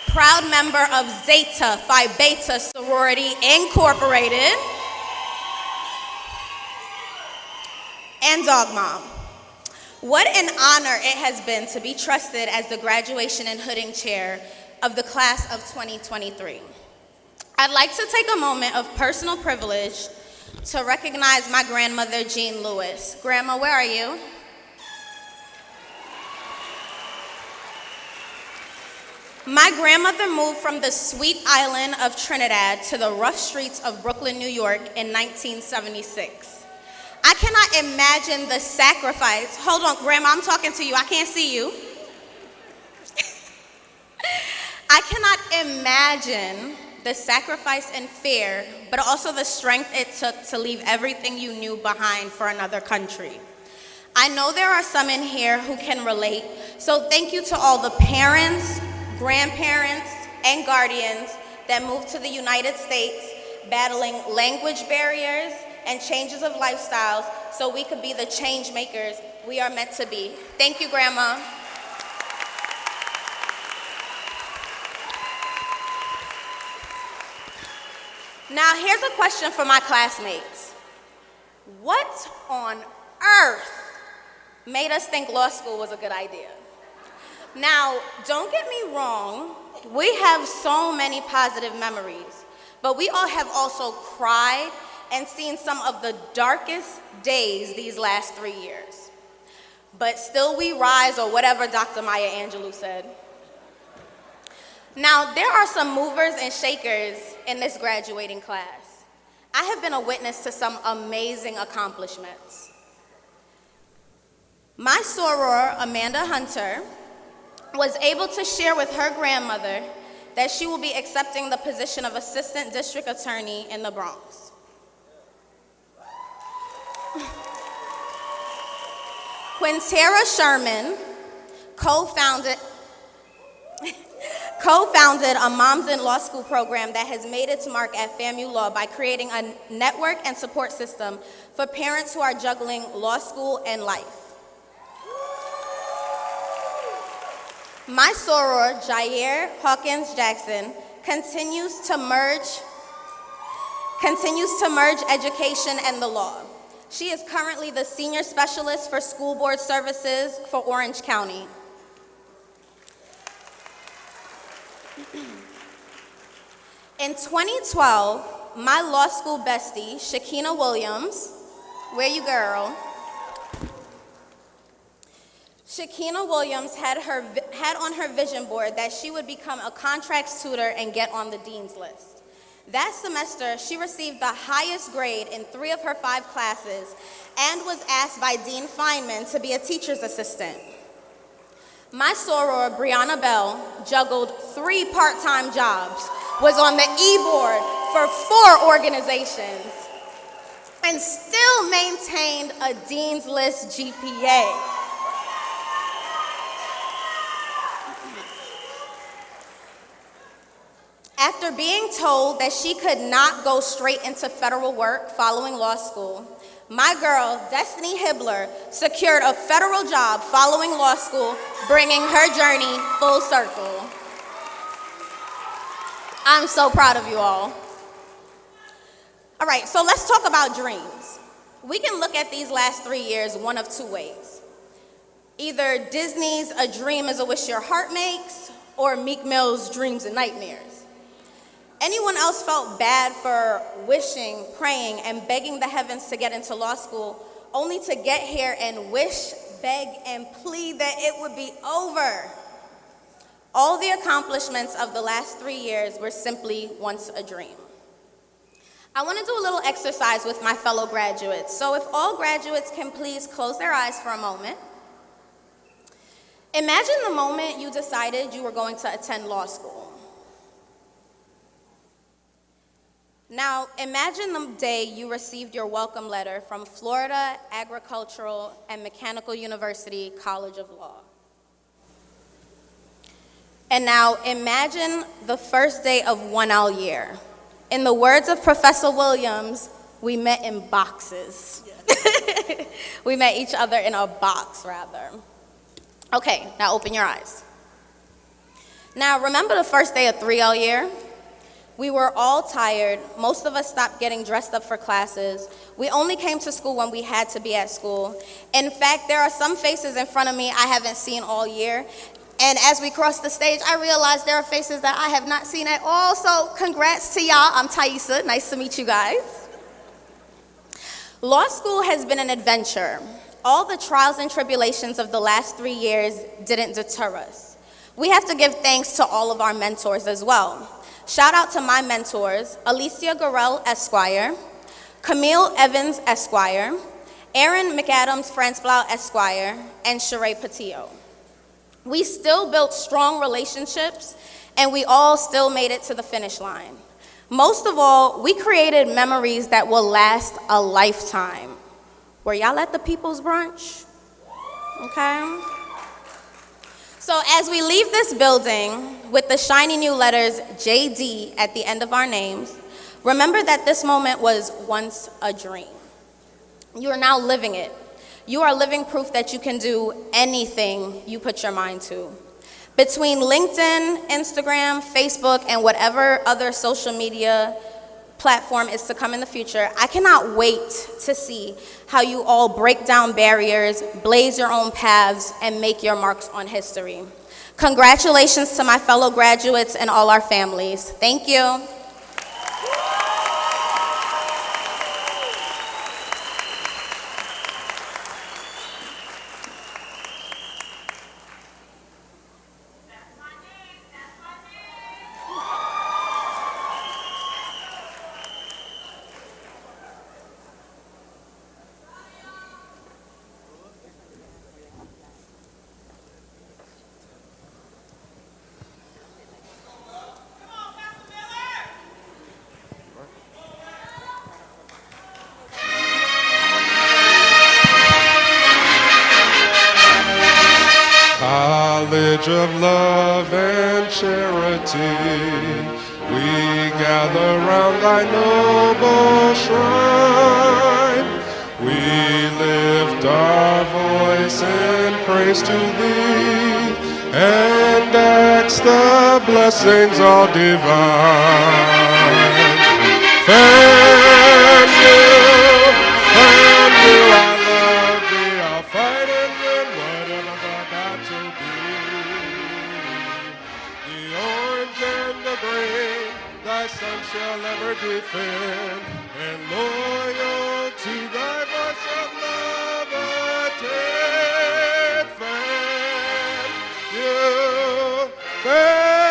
proud member of Zeta Phi Beta Sorority Incorporated, and dog mom. What an honor it has been to be trusted as the graduation and hooding chair of the class of 2023. I'd like to take a moment of personal privilege to recognize my grandmother, Jean Lewis. Grandma, where are you? My grandmother moved from the sweet island of Trinidad to the rough streets of Brooklyn, New York in 1976. I cannot imagine the sacrifice. Hold on, Grandma, I'm talking to you. I can't see you. I cannot imagine the sacrifice and fear, but also the strength it took to leave everything you knew behind for another country. I know there are some in here who can relate, so thank you to all the parents, grandparents, and guardians that moved to the United States, battling language barriers and changes of lifestyles so we could be the change makers we are meant to be. Thank you, Grandma. Now, here's a question for my classmates. What on earth made us think law school was a good idea? Now, don't get me wrong, we have so many positive memories, but we all have also cried and seen some of the darkest days these last 3 years. But still we rise, or whatever Dr. Maya Angelou said. Now, there are some movers and shakers in this graduating class. I have been a witness to some amazing accomplishments. My soror, Amanda Hunter, was able to share with her grandmother that she will be accepting the position of Assistant District Attorney in the Bronx. Quintera Sherman co-founded a Moms in Law School program that has made its mark at FAMU Law by creating a network and support system for parents who are juggling law school and life. My soror, Jair Hawkins Jackson, continues to merge education and the law. She is currently the Senior Specialist for School Board Services for Orange County. In 2012, my law school bestie, Shakina Williams, where you girl? Shakina Williams had on her vision board that she would become a contracts tutor and get on the dean's list. That semester, she received the highest grade in 3 of her 5 classes and was asked by Dean Feynman to be a teacher's assistant. My soror, Brianna Bell, juggled 3 part-time jobs, was on the e-board for 4 organizations, and still maintained a Dean's List GPA. After being told that she could not go straight into federal work following law school, my girl, Destiny Hibbler, secured a federal job following law school, bringing her journey full circle. I'm so proud of you all. All right, so let's talk about dreams. We can look at these last 3 years one of 2 ways. Either Disney's A Dream is a Wish Your Heart Makes, or Meek Mill's Dreams and Nightmares. Anyone else felt bad for wishing, praying, and begging the heavens to get into law school, only to get here and wish, beg, and plead that it would be over? All the accomplishments of the last 3 years were simply once a dream. I want to do a little exercise with my fellow graduates. So if all graduates can please close their eyes for a moment. Imagine the moment you decided you were going to attend law school. Now, imagine the day you received your welcome letter from Florida Agricultural and Mechanical University College of Law. And now, imagine the first day of 1L year. In the words of Professor Williams, we met in boxes. We met each other in a box, rather. Okay, now open your eyes. Now, remember the first day of 3L year? We were all tired. Most of us stopped getting dressed up for classes. We only came to school when we had to be at school. In fact, there are some faces in front of me I haven't seen all year. And as we crossed the stage, I realized there are faces that I have not seen at all. So congrats to y'all. I'm Thaisa. Nice to meet you guys. Law school has been an adventure. All the trials and tribulations of the last 3 years didn't deter us. We have to give thanks to all of our mentors as well. Shout out to my mentors, Alicia Gorell, Esquire, Camille Evans, Esquire, Aaron McAdams Fransblau, Esquire, and Sheree Patillo. We still built strong relationships, and we all still made it to the finish line. Most of all, we created memories that will last a lifetime. Were y'all at the People's Brunch? Okay. So as we leave this building with the shiny new letters JD at the end of our names, remember that this moment was once a dream. You are now living it. You are living proof that you can do anything you put your mind to. Between LinkedIn, Instagram, Facebook, and whatever other social media platform is to come in the future, I cannot wait to see how you all break down barriers, blaze your own paths, and make your marks on history. Congratulations to my fellow graduates and all our families. Thank you. College of love and charity, we gather round thy noble shrine. We lift our voice in praise to thee, and ask the blessings all divine. FAMU, I love thee, I'll fight and win whatever the battle be. The orange and the green, thy sun shall ever defend, and loyal to thy voice of love attend. FAMU, FAMU.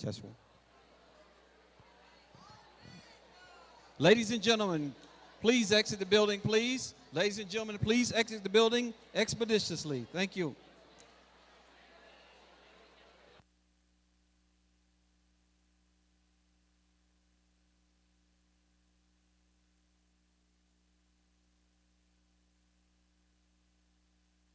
successful. Ladies and gentlemen, please exit the building, please. Ladies and gentlemen, please exit the building expeditiously. Thank you.